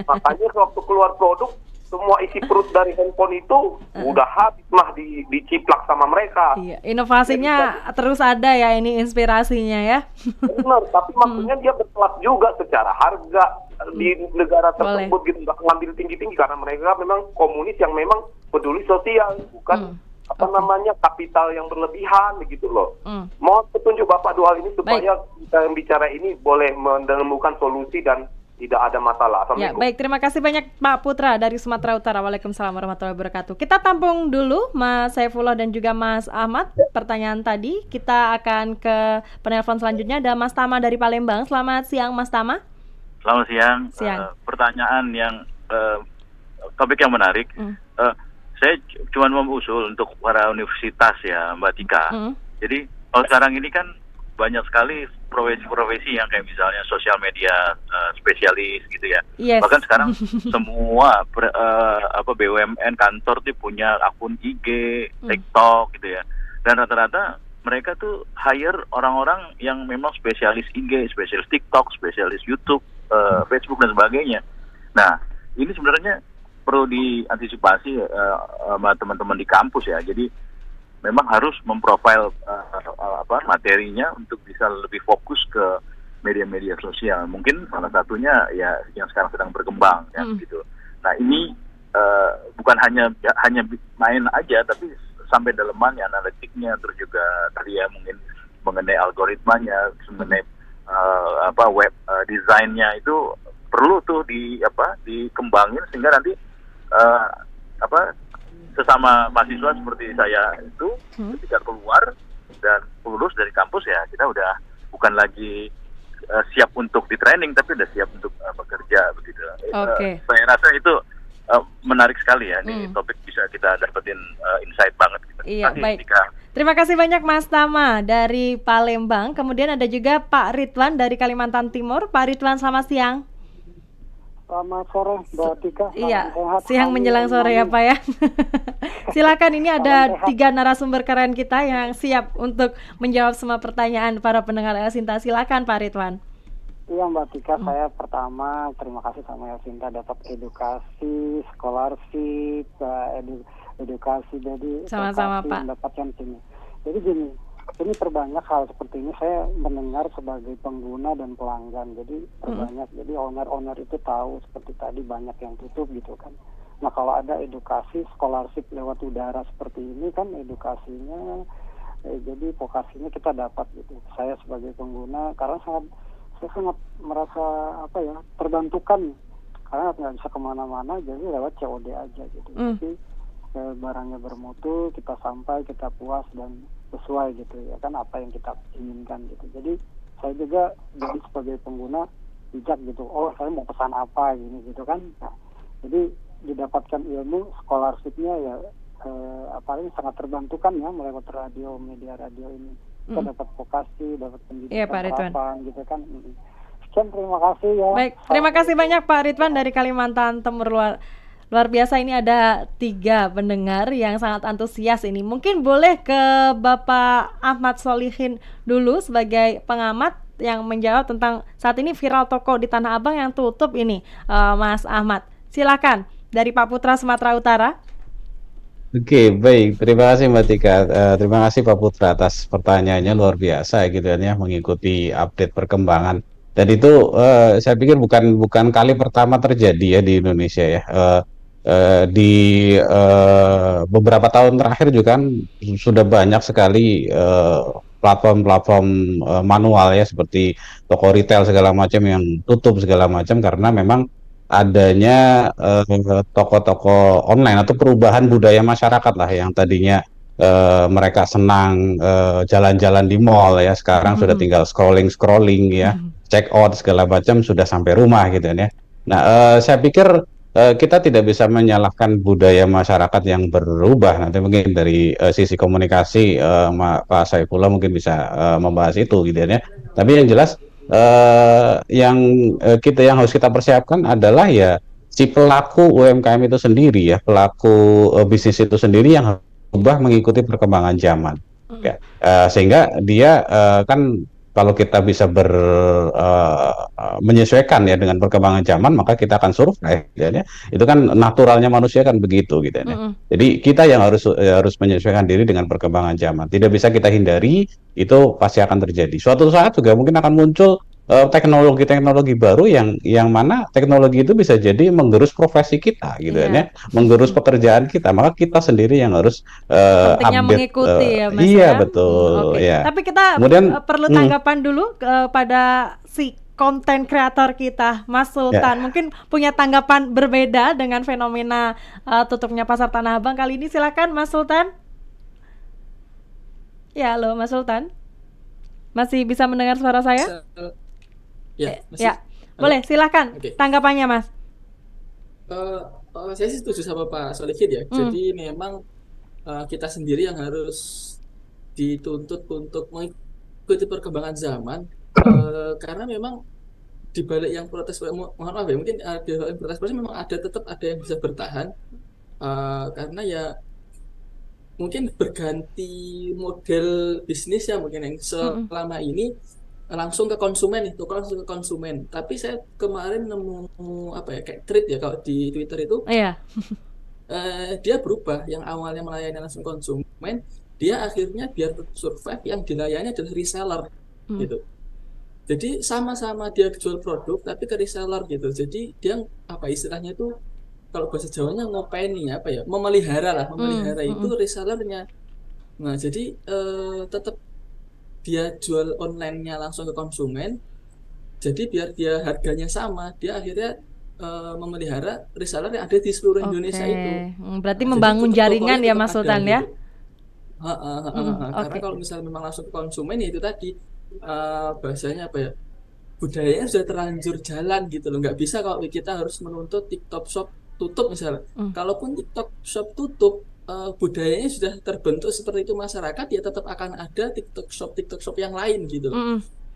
Makanya waktu keluar produk, semua isi perut dari handphone itu udah habis mah diciplak sama mereka. Iya, inovasinya terus ada ya, ini inspirasinya ya. Benar, tapi maksudnya dia berkelas juga secara harga di negara tersebut gitu, nggak ngambil tinggi-tinggi karena mereka memang komunis yang memang peduli sosial, bukan namanya kapital yang berlebihan begitu loh. Mohon petunjuk Bapak dua hal ini supaya kita yang bicara ini boleh menemukan solusi dan tidak ada masalah. Ya, baik, terima kasih banyak Pak Putra dari Sumatera Utara. Waalaikumsalam warahmatullahi wabarakatuh. Kita tampung dulu Mas Saifullah dan juga Mas Ahmad pertanyaan tadi. Kita akan ke penelpon selanjutnya, ada Mas Tama dari Palembang. Selamat siang Mas Tama. Selamat siang. Pertanyaan yang topik yang menarik. Saya cuma mau usul untuk para universitas ya Mbak Tika. Jadi kalau sekarang ini kan banyak sekali profesi-profesi yang kayak misalnya sosial media spesialis gitu ya. Bahkan sekarang semua BUMN kantor tuh punya akun IG, TikTok gitu ya. Dan rata-rata mereka tuh hire orang-orang yang memang spesialis IG, spesialis TikTok, spesialis YouTube, Facebook dan sebagainya. Nah, ini sebenarnya perlu diantisipasi sama teman-teman di kampus ya. Jadi memang harus memprofile materinya untuk bisa lebih fokus ke media-media sosial. Mungkin salah satunya ya yang sekarang sedang berkembang ya gitu. Nah, ini bukan hanya main aja, tapi sampai dalemannya, analitiknya, terus juga tadi ya mungkin mengenai algoritmanya, mengenai web desainnya itu perlu tuh dikembangin sehingga nanti sesama mahasiswa seperti saya itu ketika keluar dan lulus dari kampus ya kita udah bukan lagi siap untuk di training tapi udah siap untuk bekerja begitu. Saya rasa itu menarik sekali ya, ini topik bisa kita dapetin insight banget gitu. Iya, baik. Terima kasih banyak Mas Tama dari Palembang. Kemudian ada juga Pak Ridwan dari Kalimantan Timur. Pak Ridwan, selamat siang. Selamat sore Mbak Tika. Iya, siang menjelang sore ya Pak ya. Silakan, ini ada 3 narasumber keren kita yang siap untuk menjawab semua pertanyaan para pendengar El Sinta. Silakan Pak Ridwan. Iya Mbak Tika, saya pertama terima kasih sama El Sinta dapat edukasi, scholarship, edukasi jadi sama-sama Pak. Mendapatkan sini. Jadi gini, ini terbanyak hal seperti ini saya mendengar sebagai pengguna dan pelanggan. Jadi terbanyak, jadi owner itu tahu seperti tadi banyak yang tutup gitu kan. Nah kalau ada edukasi scholarship lewat udara seperti ini kan edukasinya, jadi vokasinya kita dapat gitu. Saya sebagai pengguna karena saya sangat merasa terbantukan karena nggak bisa kemana-mana jadi lewat COD aja gitu. Jadi barangnya bermutu, kita sampai, kita puas dan sesuai gitu ya kan apa yang kita inginkan gitu. Jadi saya juga jadi sebagai pengguna bijak gitu. Oh saya mau pesan apa gini gitu kan. Nah, jadi didapatkan ilmu scholarship-nya ya apalagi sangat terbantukan ya melewat radio, media radio ini. Kita dapat vokasi, dapat pendidikan gitu kan. Sekian, terima kasih ya. Baik, terima kasih banyak Pak Ridwan dari Kalimantan Timur. Luar biasa, ini ada 3 pendengar yang sangat antusias ini. Mungkin boleh ke Bapak Ahmad Solihin dulu sebagai pengamat yang menjawab tentang saat ini viral toko di Tanah Abang yang tutup ini, Mas Ahmad. Silakan dari Pak Putra Sumatera Utara. Oke, baik. Terima kasih Mbak Tika. Terima kasih Pak Putra atas pertanyaannya, luar biasa gitu ya, mengikuti update perkembangan Dan itu saya pikir bukan kali pertama terjadi ya di Indonesia ya. Di beberapa tahun terakhir juga kan sudah banyak sekali platform-platform manual ya, seperti toko retail segala macam yang tutup segala macam karena memang adanya toko-toko online atau perubahan budaya masyarakat lah, yang tadinya mereka senang jalan-jalan di mall ya, sekarang sudah tinggal scrolling ya, check out segala macam sudah sampai rumah gitu ya. Nah, saya pikir kita tidak bisa menyalahkan budaya masyarakat yang berubah. Nanti mungkin dari sisi komunikasi Pak Saifullah mungkin bisa membahas itu gitu ya. Tapi yang jelas yang harus kita persiapkan adalah ya si pelaku UMKM itu sendiri ya, pelaku bisnis itu sendiri yang harus berubah mengikuti perkembangan zaman. Ya, sehingga dia kan kalau kita bisa menyesuaikan ya dengan perkembangan zaman, maka kita akan survive ya. Itu kan naturalnya manusia kan begitu gitu ya. Jadi kita yang harus menyesuaikan diri dengan perkembangan zaman. Tidak bisa kita hindari, itu pasti akan terjadi. Suatu saat juga mungkin akan muncul teknologi-teknologi baru yang mana teknologi itu bisa jadi menggerus profesi kita gitu ya, menggerus pekerjaan kita, maka kita sendiri yang harus pentingnya update, mengikuti ya Mas. Iya betul. Okay. Ya. Tapi kita kemudian perlu tanggapan dulu pada si konten kreator kita Mas Sultan, mungkin punya tanggapan berbeda dengan fenomena tutupnya pasar Tanah Abang kali ini. Silakan Mas Sultan. Ya, halo Mas Sultan, masih bisa mendengar suara saya? Ya, boleh silakan tanggapannya Mas. Saya sih setuju sama Pak Solihin ya. Jadi memang kita sendiri yang harus dituntut untuk mengikuti perkembangan zaman, karena memang di balik yang protes, mohon maaf ya, mungkin ada yang protes memang tetap ada yang bisa bertahan, karena ya mungkin berganti model bisnis ya, mungkin yang selama ini langsung ke konsumen itu, langsung ke konsumen. Tapi saya kemarin nemu kayak thread ya kalau di Twitter itu, dia berubah, yang awalnya melayani langsung konsumen, dia akhirnya biar survive yang dilayani adalah reseller gitu. Jadi sama-sama dia jual produk tapi ke reseller gitu. Jadi dia istilahnya itu kalau bahasa Jawanya ngopeni memelihara itu resellernya. Nah jadi tetap dia jual online-nya langsung ke konsumen, jadi biar dia harganya sama, dia akhirnya memelihara reseller yang ada di seluruh Indonesia itu. Berarti membangun jaringan ya Mas Sultan ya? Gitu. Karena kalau misalnya memang langsung ke konsumen ya itu tadi bahasanya budayanya sudah terlanjur jalan gitu loh. Nggak bisa kalau kita harus menuntut TikTok Shop tutup misalnya. Kalaupun TikTok Shop tutup, budayanya sudah terbentuk seperti itu, masyarakat ya tetap akan ada TikTok Shop yang lain gitu.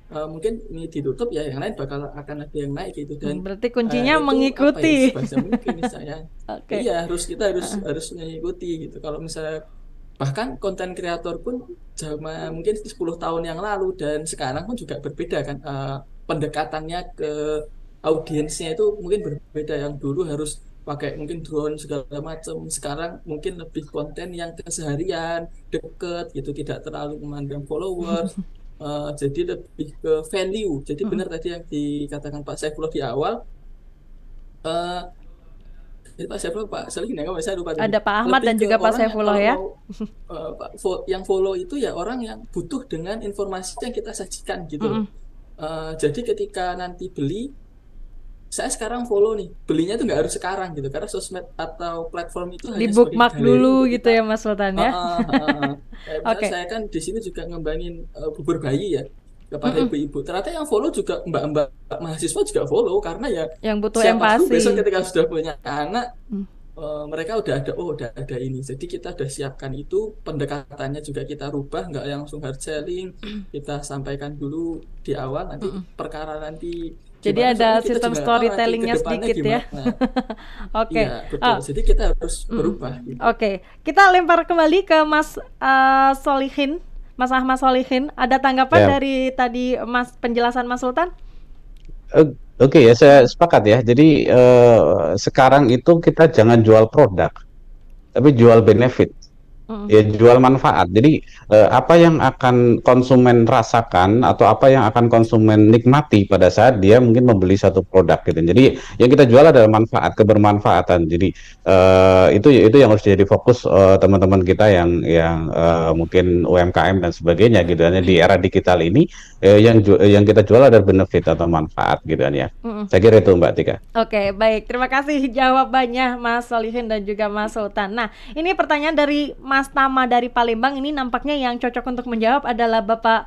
Mungkin ini ditutup ya yang lain akan ada yang naik gitu. Dan berarti kuncinya mengikuti. Mungkin misalnya iya kita harus mengikuti gitu. Kalau misalnya bahkan konten kreator pun mungkin 10 tahun yang lalu dan sekarang pun juga berbeda kan, pendekatannya ke audiensnya itu mungkin berbeda. Yang dulu harus pakai mungkin drone segala macam, sekarang mungkin lebih konten yang keseharian, deket gitu, tidak terlalu memandang followers. Jadi lebih ke value. Jadi benar tadi yang dikatakan Pak Saifullah di awal, Pak Saifullah, Pak Solihin ya, saya lupa. Ada Pak Ahmad dan juga Pak Saifullah ya. Yang follow itu ya orang yang butuh dengan informasi yang kita sajikan gitu. Jadi ketika nanti beli, saya sekarang follow nih, belinya tuh nggak harus sekarang gitu, karena sosmed atau platform itu hanya di bookmark dulu gitu ya Mas Sultan ya. Saya kan di sini juga ngembangin bubur bayi ya kepada ibu-ibu. Ternyata yang follow juga mbak-mbak mahasiswa juga follow, karena ya yang butuh empati. Besok ketika sudah punya anak, mereka udah ada ini. Jadi kita udah siapkan itu, pendekatannya juga kita rubah, nggak langsung hard selling. Kita sampaikan dulu di awal, nanti perkara nanti. Jadi ada sistem storytellingnya sedikit ya. Oke. Iya, betul. Jadi kita harus berubah. Gitu. Oke. Kita lempar kembali ke Mas Solihin, Mas Ahmad Solihin. Ada tanggapan dari tadi penjelasan Mas Sultan? Oke ya, saya sepakat ya. Jadi sekarang itu kita jangan jual produk, tapi jual benefit. Ya jual manfaat. Jadi apa yang akan konsumen rasakan atau apa yang akan konsumen nikmati pada saat dia mungkin membeli satu produk gitu. Jadi yang kita jual adalah manfaat, kebermanfaatan. Jadi itu yang harus jadi fokus teman-teman kita yang mungkin UMKM dan sebagainya gitu. Hanya di era digital ini yang kita jual adalah benefit atau manfaat gitu kan ya. Saya kira itu Mbak Tika. Oke, baik. Terima kasih jawabannya Mas Solihin dan juga Mas Sultan. Nah, ini pertanyaan dari Mas Tama dari Palembang. Ini nampaknya yang cocok untuk menjawab adalah Bapak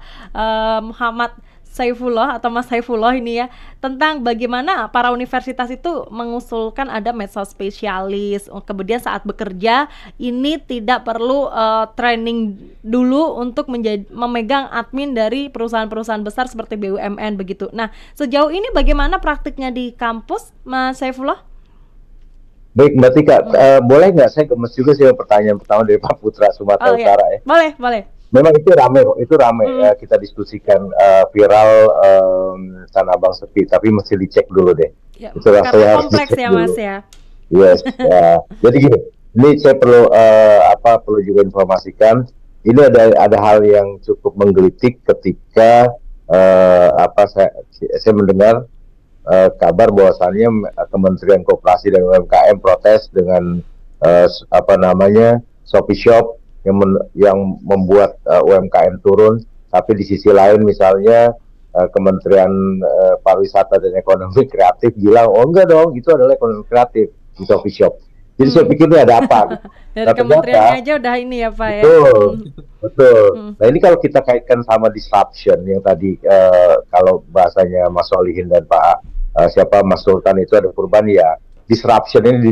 Muhammad Saifullah atau Mas Saifullah ini ya, tentang bagaimana para universitas itu mengusulkan ada medsos spesialis. Kemudian saat bekerja ini tidak perlu training dulu untuk memegang admin dari perusahaan-perusahaan besar seperti BUMN begitu. Nah, sejauh ini bagaimana praktiknya di kampus, Mas Saifullah? Baik Mbak Tika, boleh nggak saya gemes juga sih pertanyaan pertama dari Pak Putra Sumatera Utara ya? Boleh. Memang itu rame kita diskusikan viral Tanah Abang sepi, tapi mesti dicek dulu deh. Ya, itu rasanya harus kompleks ya Mas ya. Yes, ya. Jadi gini, ini saya perlu juga informasikan, ini ada hal yang cukup menggelitik ketika saya mendengar kabar bahwasannya Kementerian Koperasi dan UMKM protes dengan Shopee Shop yang membuat UMKM turun, tapi di sisi lain misalnya Kementerian Pariwisata dan Ekonomi Kreatif bilang oh enggak dong, itu adalah ekonomi kreatif di Shopee Shop. Jadi saya pikir ini ada apa? Dari kementeriannya aja udah ini ya Pak ya. Betul. Nah ini kalau kita kaitkan sama disruption yang tadi kalau bahasanya Mas Solihin dan Pak Mas Sultan itu ada perubahan ya. Disruption ini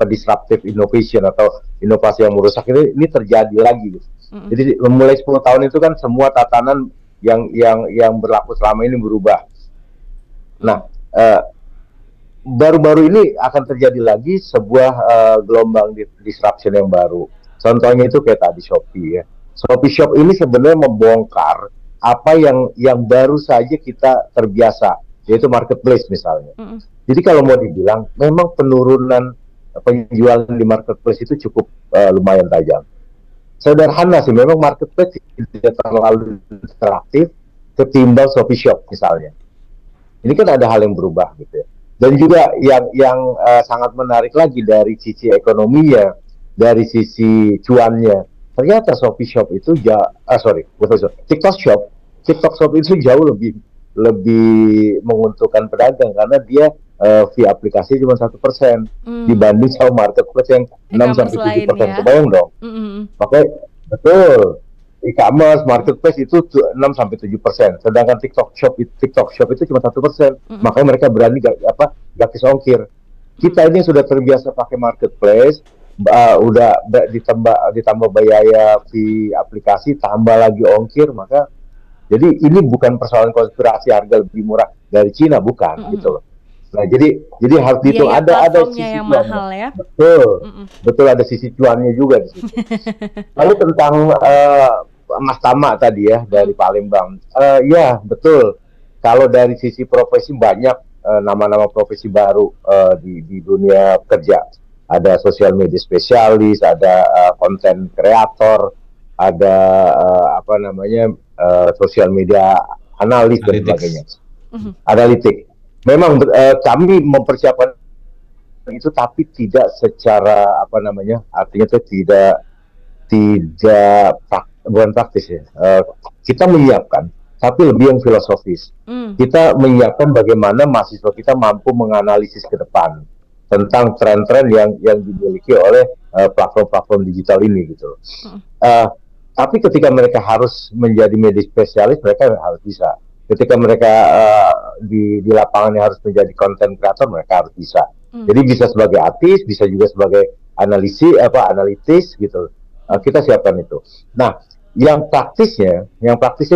disruptive innovation atau inovasi yang merusak ini terjadi lagi. Jadi mulai 10 tahun itu kan semua tatanan yang berlaku selama ini berubah. Nah, baru-baru ini akan terjadi lagi sebuah gelombang disruption yang baru. Contohnya itu kayak tadi Shopee ya. Shopee Shop ini sebenarnya membongkar apa yang baru saja kita terbiasa, yaitu marketplace misalnya. Jadi kalau mau dibilang, memang penurunan penjualan di marketplace itu cukup lumayan tajam. Sederhana sih, memang marketplace tidak terlalu interaktif ketimbang Shopee Shop misalnya. Ini kan ada hal yang berubah gitu ya. Dan juga yang sangat menarik lagi dari sisi ekonominya, dari sisi cuannya, ternyata Shopee Shop itu TikTok Shop itu jauh lebih menguntungkan pedagang karena dia fee aplikasi cuma 1% dibanding sama marketplace yang 6-7%. Kebayang dong? Makanya betul. E-commerce, marketplace itu 6-7%, sedangkan TikTok Shop itu cuma 1%. Makanya mereka berani gratis ongkir. Kita ini sudah terbiasa pakai marketplace, udah ditambah biaya di aplikasi, tambah lagi ongkir, maka jadi ini bukan persoalan konspirasi harga lebih murah dari Cina, bukan gitu loh. Nah, jadi harus dihitung ada sisi yang mahal ya. Betul ada sisi cuannya juga di situ. Lalu tentang Mas Tama tadi ya dari Palembang, ya betul. Kalau dari sisi profesi banyak nama-nama profesi baru di dunia kerja. Ada sosial media spesialis, ada konten kreator, ada sosial media analis dan sebagainya. Analitik. Memang kami mempersiapkan itu, tapi tidak secara artinya itu tidak bukan praktis ya. Kita menyiapkan, tapi lebih yang filosofis. Kita menyiapkan bagaimana mahasiswa kita mampu menganalisis ke depan tentang tren-tren yang dimiliki oleh platform-platform digital ini gitu. Tapi ketika mereka harus menjadi media spesialis, mereka harus bisa. Ketika mereka di lapangannya harus menjadi konten kreator, mereka harus bisa. Jadi bisa sebagai artis, bisa juga sebagai analitis gitu. Kita siapkan itu. Nah, yang praktisnya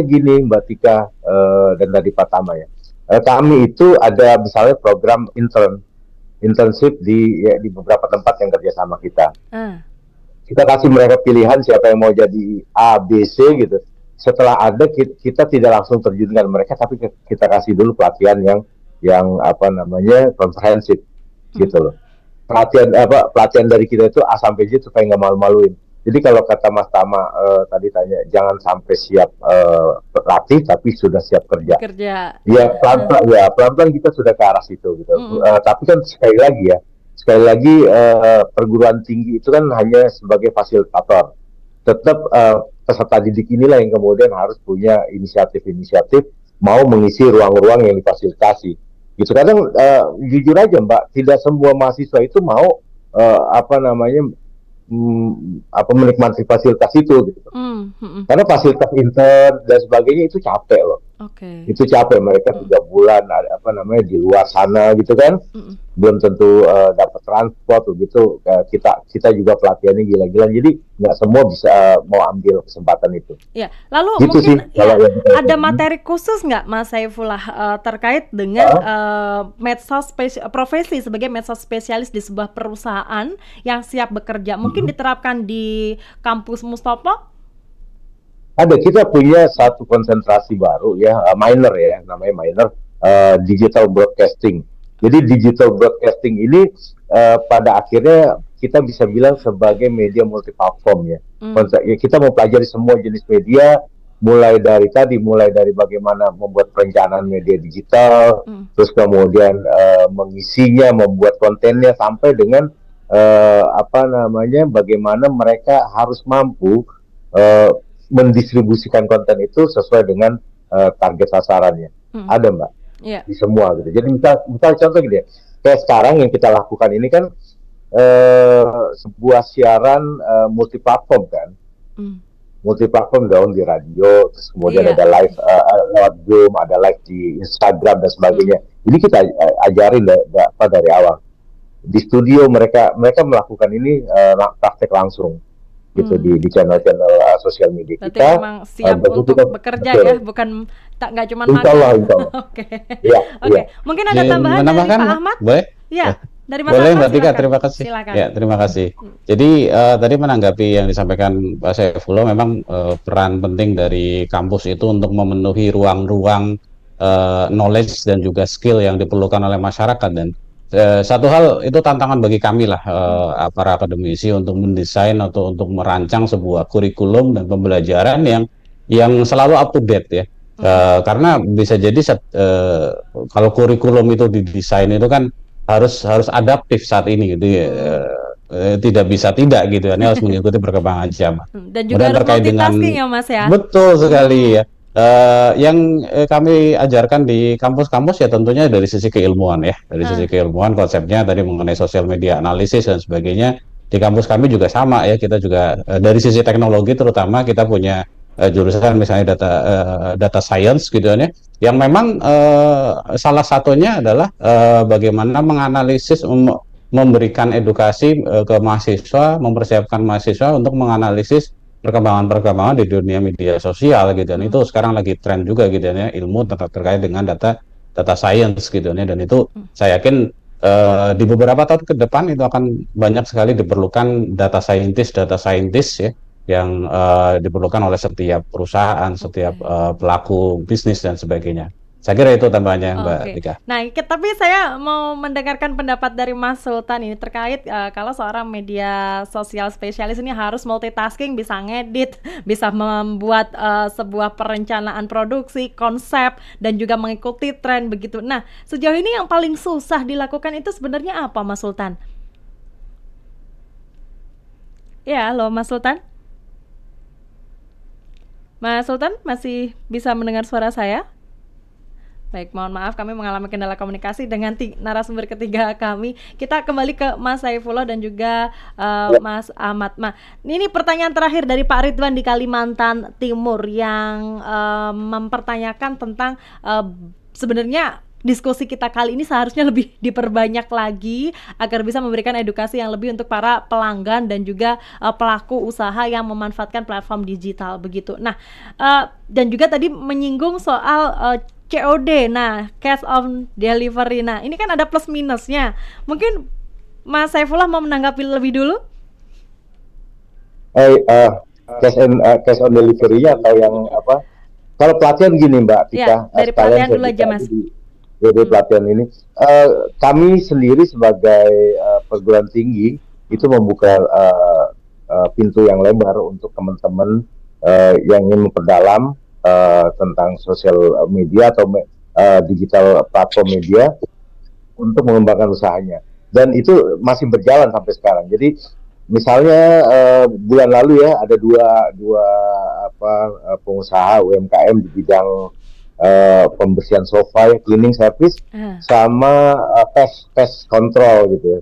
gini Mbak Tika dan tadi Pak Tama ya. Kami itu ada misalnya program internship di beberapa tempat yang kerja sama kita. Kita kasih mereka pilihan siapa yang mau jadi A, B, C gitu. Setelah ada kita tidak langsung terjunkan mereka, tapi kita kasih dulu pelatihan yang komprehensif gitu loh. Pelatihan dari kita itu A sampai Z supaya nggak malu-maluin. Jadi kalau kata Mas Tama tadi tanya, jangan sampai siap latih tapi sudah siap kerja. Ya pelan-pelan kita sudah ke arah situ gitu. Tapi kan sekali lagi perguruan tinggi itu kan hanya sebagai fasilitator. Tetap peserta didik inilah yang kemudian harus punya inisiatif mau mengisi ruang-ruang yang difasilitasi. Gitu. Kadang jujur aja Mbak, tidak semua mahasiswa itu mau menikmati fasilitas itu gitu. Karena fasilitas intern dan sebagainya itu capek loh. Itu capek, mereka 3 bulan di luar sana gitu kan. Belum tentu dapat transport begitu. Kita juga pelatihannya gila-gilaan. Jadi nggak semua bisa mau ambil kesempatan itu. Ya, lalu gitu mungkin sih, ada materi khusus nggak Mas Saifullah terkait dengan medsos profesi sebagai medsos spesialis di sebuah perusahaan yang siap bekerja, mungkin diterapkan di kampus Mustopo? Ada, kita punya satu konsentrasi baru ya, minor ya, namanya minor digital broadcasting. Jadi digital broadcasting ini pada akhirnya kita bisa bilang sebagai media multiplatform ya. Kita mau pelajari semua jenis media, mulai dari bagaimana membuat perencanaan media digital, terus kemudian mengisinya, membuat kontennya, sampai dengan bagaimana mereka harus mampu mendistribusikan konten itu sesuai dengan target sasarannya. Ada Mbak, di semua gitu. Jadi misal contoh gitu ya, kayak sekarang yang kita lakukan ini kan sebuah siaran multiplatform kan, multiplatform dong, di radio, terus kemudian ada live lewat Zoom, ada live di Instagram dan sebagainya. Jadi kita ajarin dari awal. Di studio mereka melakukan ini praktek langsung gitu di channel-channel sosial media berarti kita. Memang siap untuk bekerja ya, bukan nggak cuma makan. Insya Allah. Oke. Iya. Mungkin ada tambahan dari Pak Ahmad? Boleh? Ya. Dari Mas Boleh Ahmad, Mbak Tika, terima kasih. Silakan. Ya, terima kasih. Jadi tadi menanggapi yang disampaikan Pak Saifullah, memang peran penting dari kampus itu untuk memenuhi ruang-ruang knowledge dan juga skill yang diperlukan oleh masyarakat. Dan satu hal itu tantangan bagi kami lah, para akademisi, untuk mendesain atau untuk merancang sebuah kurikulum dan pembelajaran yang selalu up to date ya. Karena bisa jadi kalau kurikulum itu didesain itu kan harus adaptif saat ini gitu ya. Tidak bisa tidak gitu, ini harus mengikuti perkembangan zaman. Dan juga harus multitasking ya Mas ya. Betul sekali ya. Yang kami ajarkan di kampus-kampus ya tentunya dari sisi keilmuan ya, dari sisi keilmuan konsepnya tadi mengenai sosial media analisis dan sebagainya. Di kampus kami juga sama ya, kita juga dari sisi teknologi terutama kita punya jurusan misalnya data science gitu ya, yang memang salah satunya adalah bagaimana menganalisis, memberikan edukasi ke mahasiswa, mempersiapkan mahasiswa untuk menganalisis perkembangan di dunia media sosial gitu, dan itu sekarang lagi tren juga gitu ya, ilmu terkait dengan data science gitu ya, dan itu saya yakin di beberapa tahun ke depan itu akan banyak sekali diperlukan data scientist ya, yang diperlukan oleh setiap perusahaan, setiap pelaku bisnis dan sebagainya. Saya kira itu tambahannya Mbak Tika. Nah, tapi saya mau mendengarkan pendapat dari Mas Sultan ini terkait kalau seorang media sosial spesialis ini harus multitasking, bisa ngedit, bisa membuat sebuah perencanaan produksi, konsep, dan juga mengikuti tren begitu. Nah, sejauh ini yang paling susah dilakukan itu sebenarnya apa Mas Sultan? Ya, halo Mas Sultan? Mas Sultan masih bisa mendengar suara saya? Baik, mohon maaf kami mengalami kendala komunikasi dengan narasumber ketiga kami. Kita kembali ke Mas Saifullah dan juga Mas Ahmad. Nah, ini pertanyaan terakhir dari Pak Ridwan di Kalimantan Timur yang mempertanyakan tentang sebenarnya diskusi kita kali ini seharusnya lebih diperbanyak lagi agar bisa memberikan edukasi yang lebih untuk para pelanggan dan juga pelaku usaha yang memanfaatkan platform digital begitu. Nah, dan juga tadi menyinggung soal COD, nah cash on delivery. Nah, ini kan ada plus minusnya. Mungkin Mas Saifullah mau menanggapi lebih dulu? Cash on delivery-nya atau yang apa? Kalau pelatihan gini Mbak Tika, ya, dari pelatihan dulu aja Mas. Dari pelatihan ini, kami sendiri sebagai perguruan tinggi itu membuka pintu yang lebar untuk teman-teman yang ingin memperdalam tentang sosial media atau digital platform media untuk mengembangkan usahanya. Dan itu masih berjalan sampai sekarang. Jadi misalnya bulan lalu ya ada dua pengusaha UMKM di bidang pembersihan sofa, cleaning service, sama pest control gitu ya.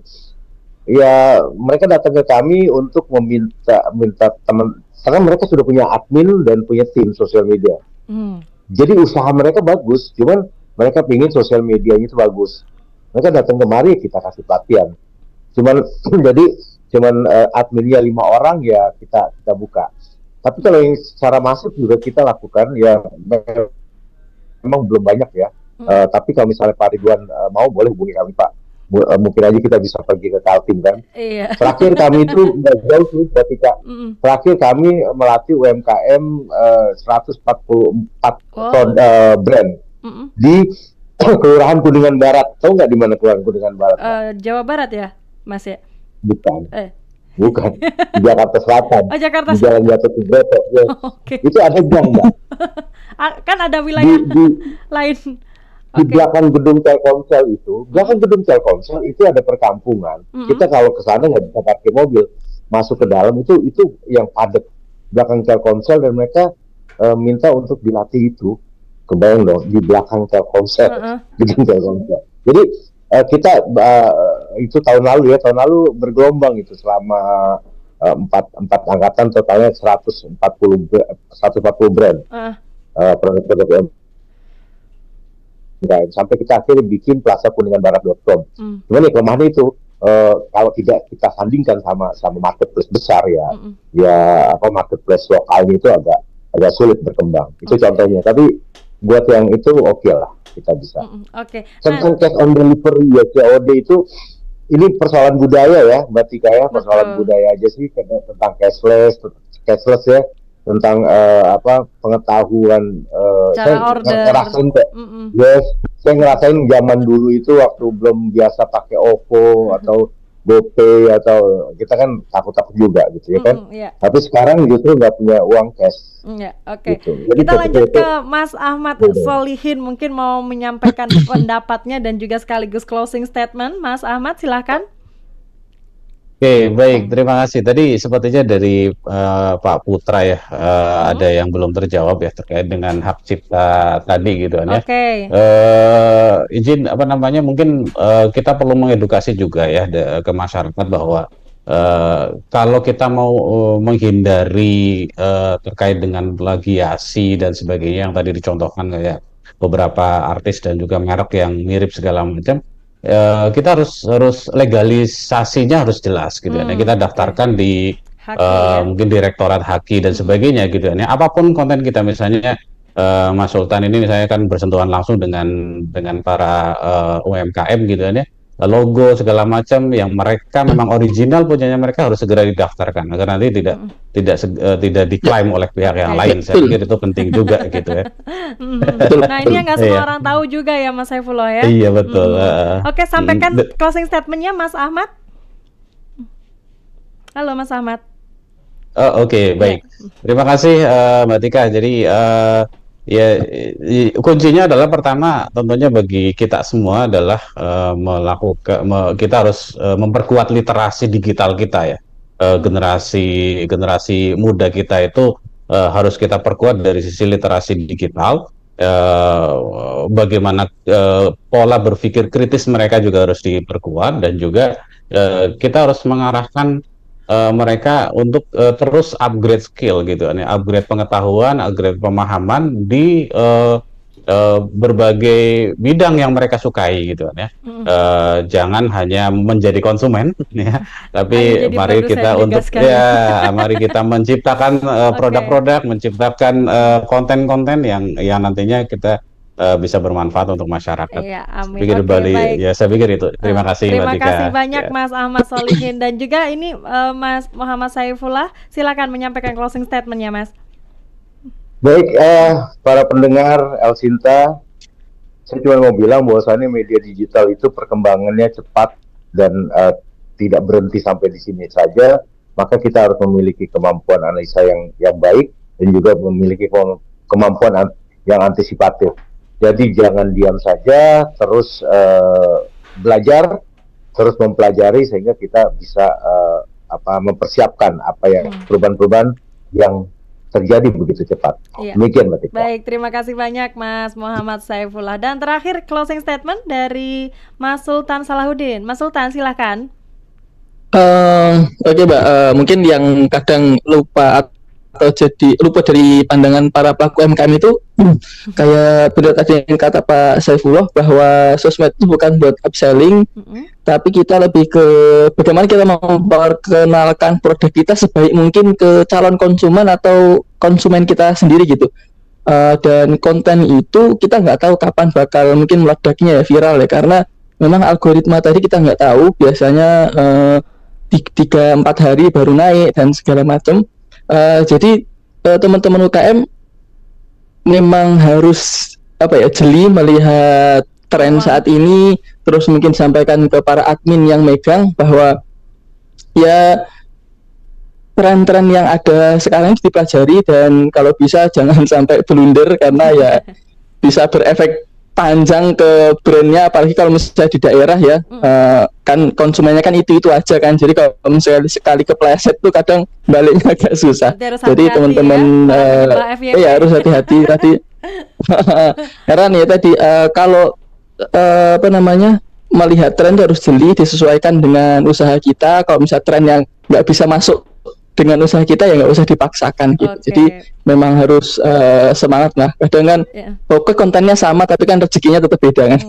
Ya mereka datang ke kami untuk minta teman, karena mereka sudah punya admin dan punya tim sosial media. Jadi usaha mereka bagus, cuman mereka pingin sosial medianya itu bagus. Mereka datang kemari, kita kasih pelatihan. Cuman adminnya 5 orang ya kita buka. Tapi kalau yang secara masif juga kita lakukan ya memang belum banyak ya. Tapi kalau misalnya Pak Ridwan mau, boleh hubungi kami Pak. Mungkin aja kita bisa pergi ke Kaltim kan. Iya. Terakhir kami itu nggak jauh tuh ketika terakhir kami melatih UMKM 144 brand di Kelurahan Kuningan Barat. Tahu nggak di mana Kelurahan Kuningan Barat? Jawa Barat ya, Mas ya? Bukan. Bukan. Di Jakarta Selatan. Oh, Jakarta Selatan. Di Jalan Gatot Subroto. Ya. Okay. Itu ada gang, Mbak. Kan ada wilayah lain. Di belakang gedung Telkomsel itu, ada perkampungan. Kita kalau ke sana nggak bisa pakai mobil, masuk ke dalam itu yang padat belakang Telkomsel, dan mereka minta untuk dilatih itu. Kebayang dong, di belakang Telkomsel, gedung Telkomsel. Jadi kita itu tahun lalu bergelombang itu selama 4 angkatan, totalnya 140 brand produk-produk sampai kita akhirnya bikin Plaza Kuninganbarat.com. Cuman ya kelemahannya itu kalau tidak kita sandingkan sama marketplace besar ya marketplace lokalnya itu agak sulit berkembang. Itu contohnya. Tapi buat yang itu oke lah, kita bisa. Tentang cash on delivery ya, COD itu ini persoalan budaya ya Mbak Tika ya, persoalan budaya aja sih, tentang cashless ya, tentang pengetahuan cara order. Saya ngerasain zaman dulu itu waktu belum biasa pakai OVO atau GoPay, atau kita kan takut juga gitu ya kan. Tapi sekarang justru nggak punya uang cash. Gitu. Kita lanjut ke Mas Ahmad Solihin, mungkin mau menyampaikan pendapatnya dan juga sekaligus closing statement. Mas Ahmad, silakan. Oke, baik, terima kasih. Tadi sepertinya dari Pak Putra ya, ada yang belum terjawab ya terkait dengan hak cipta tadi gitu kan ya. Izin mungkin kita perlu mengedukasi juga ya ke masyarakat bahwa kalau kita mau menghindari terkait dengan plagiasi dan sebagainya yang tadi dicontohkan kayak beberapa artis dan juga merek yang mirip segala macam, kita harus legalisasinya harus jelas gitu ya. Kita daftarkan di mungkin Direktorat Haki dan sebagainya gitu ya. Apapun konten kita, misalnya Mas Sultan ini misalnya kan bersentuhan langsung dengan para UMKM gitu ya. Logo segala macam yang mereka memang original punyanya mereka harus segera didaftarkan agar nanti tidak diklaim oleh pihak yang lain. Saya pikir itu penting juga gitu ya. Nah ini yang nggak semua orang tahu juga ya Mas Saifullah ya. Iya betul. Oke, sampaikan closing statementnya Mas Ahmad. Halo Mas Ahmad. Oke, baik. Terima kasih Mbak Tika. Jadi ya kuncinya adalah pertama tentunya bagi kita semua adalah kita harus memperkuat literasi digital kita ya. Generasi muda kita itu harus kita perkuat dari sisi literasi digital. Bagaimana pola berpikir kritis mereka juga harus diperkuat, dan juga kita harus mengarahkan mereka untuk terus upgrade skill gitu, upgrade pengetahuan, upgrade pemahaman di berbagai bidang yang mereka sukai gitu ya. Jangan hanya menjadi konsumen ya, tapi mari kita mari kita menciptakan produk-produk, menciptakan konten-konten yang nantinya kita bisa bermanfaat untuk masyarakat. Iya, amin. Saya pikir itu. Terima kasih Terima Mbak Tika. kasih banyak Mas Ahmad Solihin, dan juga ini Mas Muhammad Saifullah, silakan menyampaikan closing statementnya Mas. Baik, para pendengar El Sinta, saya cuma mau bilang bahwasannya media digital itu perkembangannya cepat dan tidak berhenti sampai di sini saja. maka kita harus memiliki kemampuan analisa yang baik dan juga memiliki kemampuan yang antisipatif. Jadi jangan diam saja, terus belajar, terus mempelajari sehingga kita bisa mempersiapkan apa yang perubahan-perubahan yang terjadi begitu cepat. Iya. Demikian Mbak Tika. Baik, terima kasih banyak Mas Muhammad Saifullah. Dan terakhir closing statement dari Mas Sultan Salahuddin. Mas Sultan, silakan. Oke Mbak, mungkin yang kadang lupa atau jadi lupa dari pandangan para pelaku UMKM itu kayak benar tadi yang kata Pak Saifullah bahwa sosmed itu bukan buat upselling, tapi kita lebih ke bagaimana kita memperkenalkan produk kita sebaik mungkin ke calon konsumen atau konsumen kita sendiri gitu. Dan konten itu kita nggak tahu kapan bakal mungkin meledaknya ya, viral ya, karena memang algoritma tadi kita nggak tahu, biasanya 3-4 hari baru naik dan segala macam. Jadi teman-teman UKM memang harus jeli melihat tren saat ini, terus mungkin sampaikan ke para admin yang megang bahwa ya tren-tren yang ada sekarang dipelajari dan kalau bisa jangan sampai blunder karena ya bisa berefek panjang ke brandnya, apalagi kalau misalnya di daerah ya, kan konsumennya kan itu aja kan, jadi kalau misalnya sekali kepleset tuh kadang baliknya agak susah. Jadi teman-teman ya harus hati-hati tadi karena nih tadi kalau melihat tren itu harus jeli, disesuaikan dengan usaha kita. Kalau misalnya tren yang nggak bisa masuk dengan usaha kita ya nggak usah dipaksakan gitu. Jadi memang harus semangat lah. Kadang kan pokoknya kontennya sama tapi kan rezekinya tetap beda kan.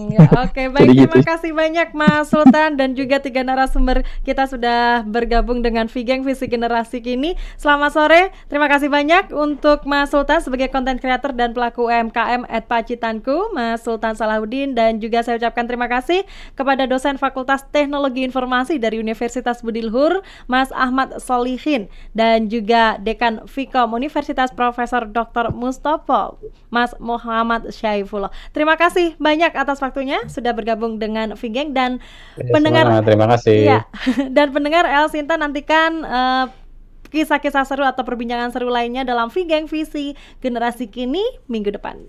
Oke, baik. Terima kasih banyak Mas Sultan dan juga 3 narasumber kita sudah bergabung dengan Vigeng Visi Generasi Kini. Selamat sore. Terima kasih banyak untuk Mas Sultan sebagai konten kreator dan pelaku UMKM @Pacitanku, Mas Sultan Salahuddin, dan juga saya ucapkan terima kasih kepada dosen Fakultas Teknologi Informasi dari Universitas Budiluhur, Mas Ahmad Solihin, dan juga Dekan Vkom Universitas Profesor Dr. Mustopo, Mas Muhammad Saifullah. Terima kasih banyak atas waktunya sudah bergabung dengan Vigeng dan pendengar. Terima kasih. Iya, dan pendengar El Sinta nantikan kisah-kisah seru atau perbincangan seru lainnya dalam Vigeng Visi Generasi Kini minggu depan.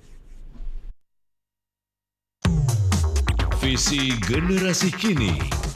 Visi Generasi Kini.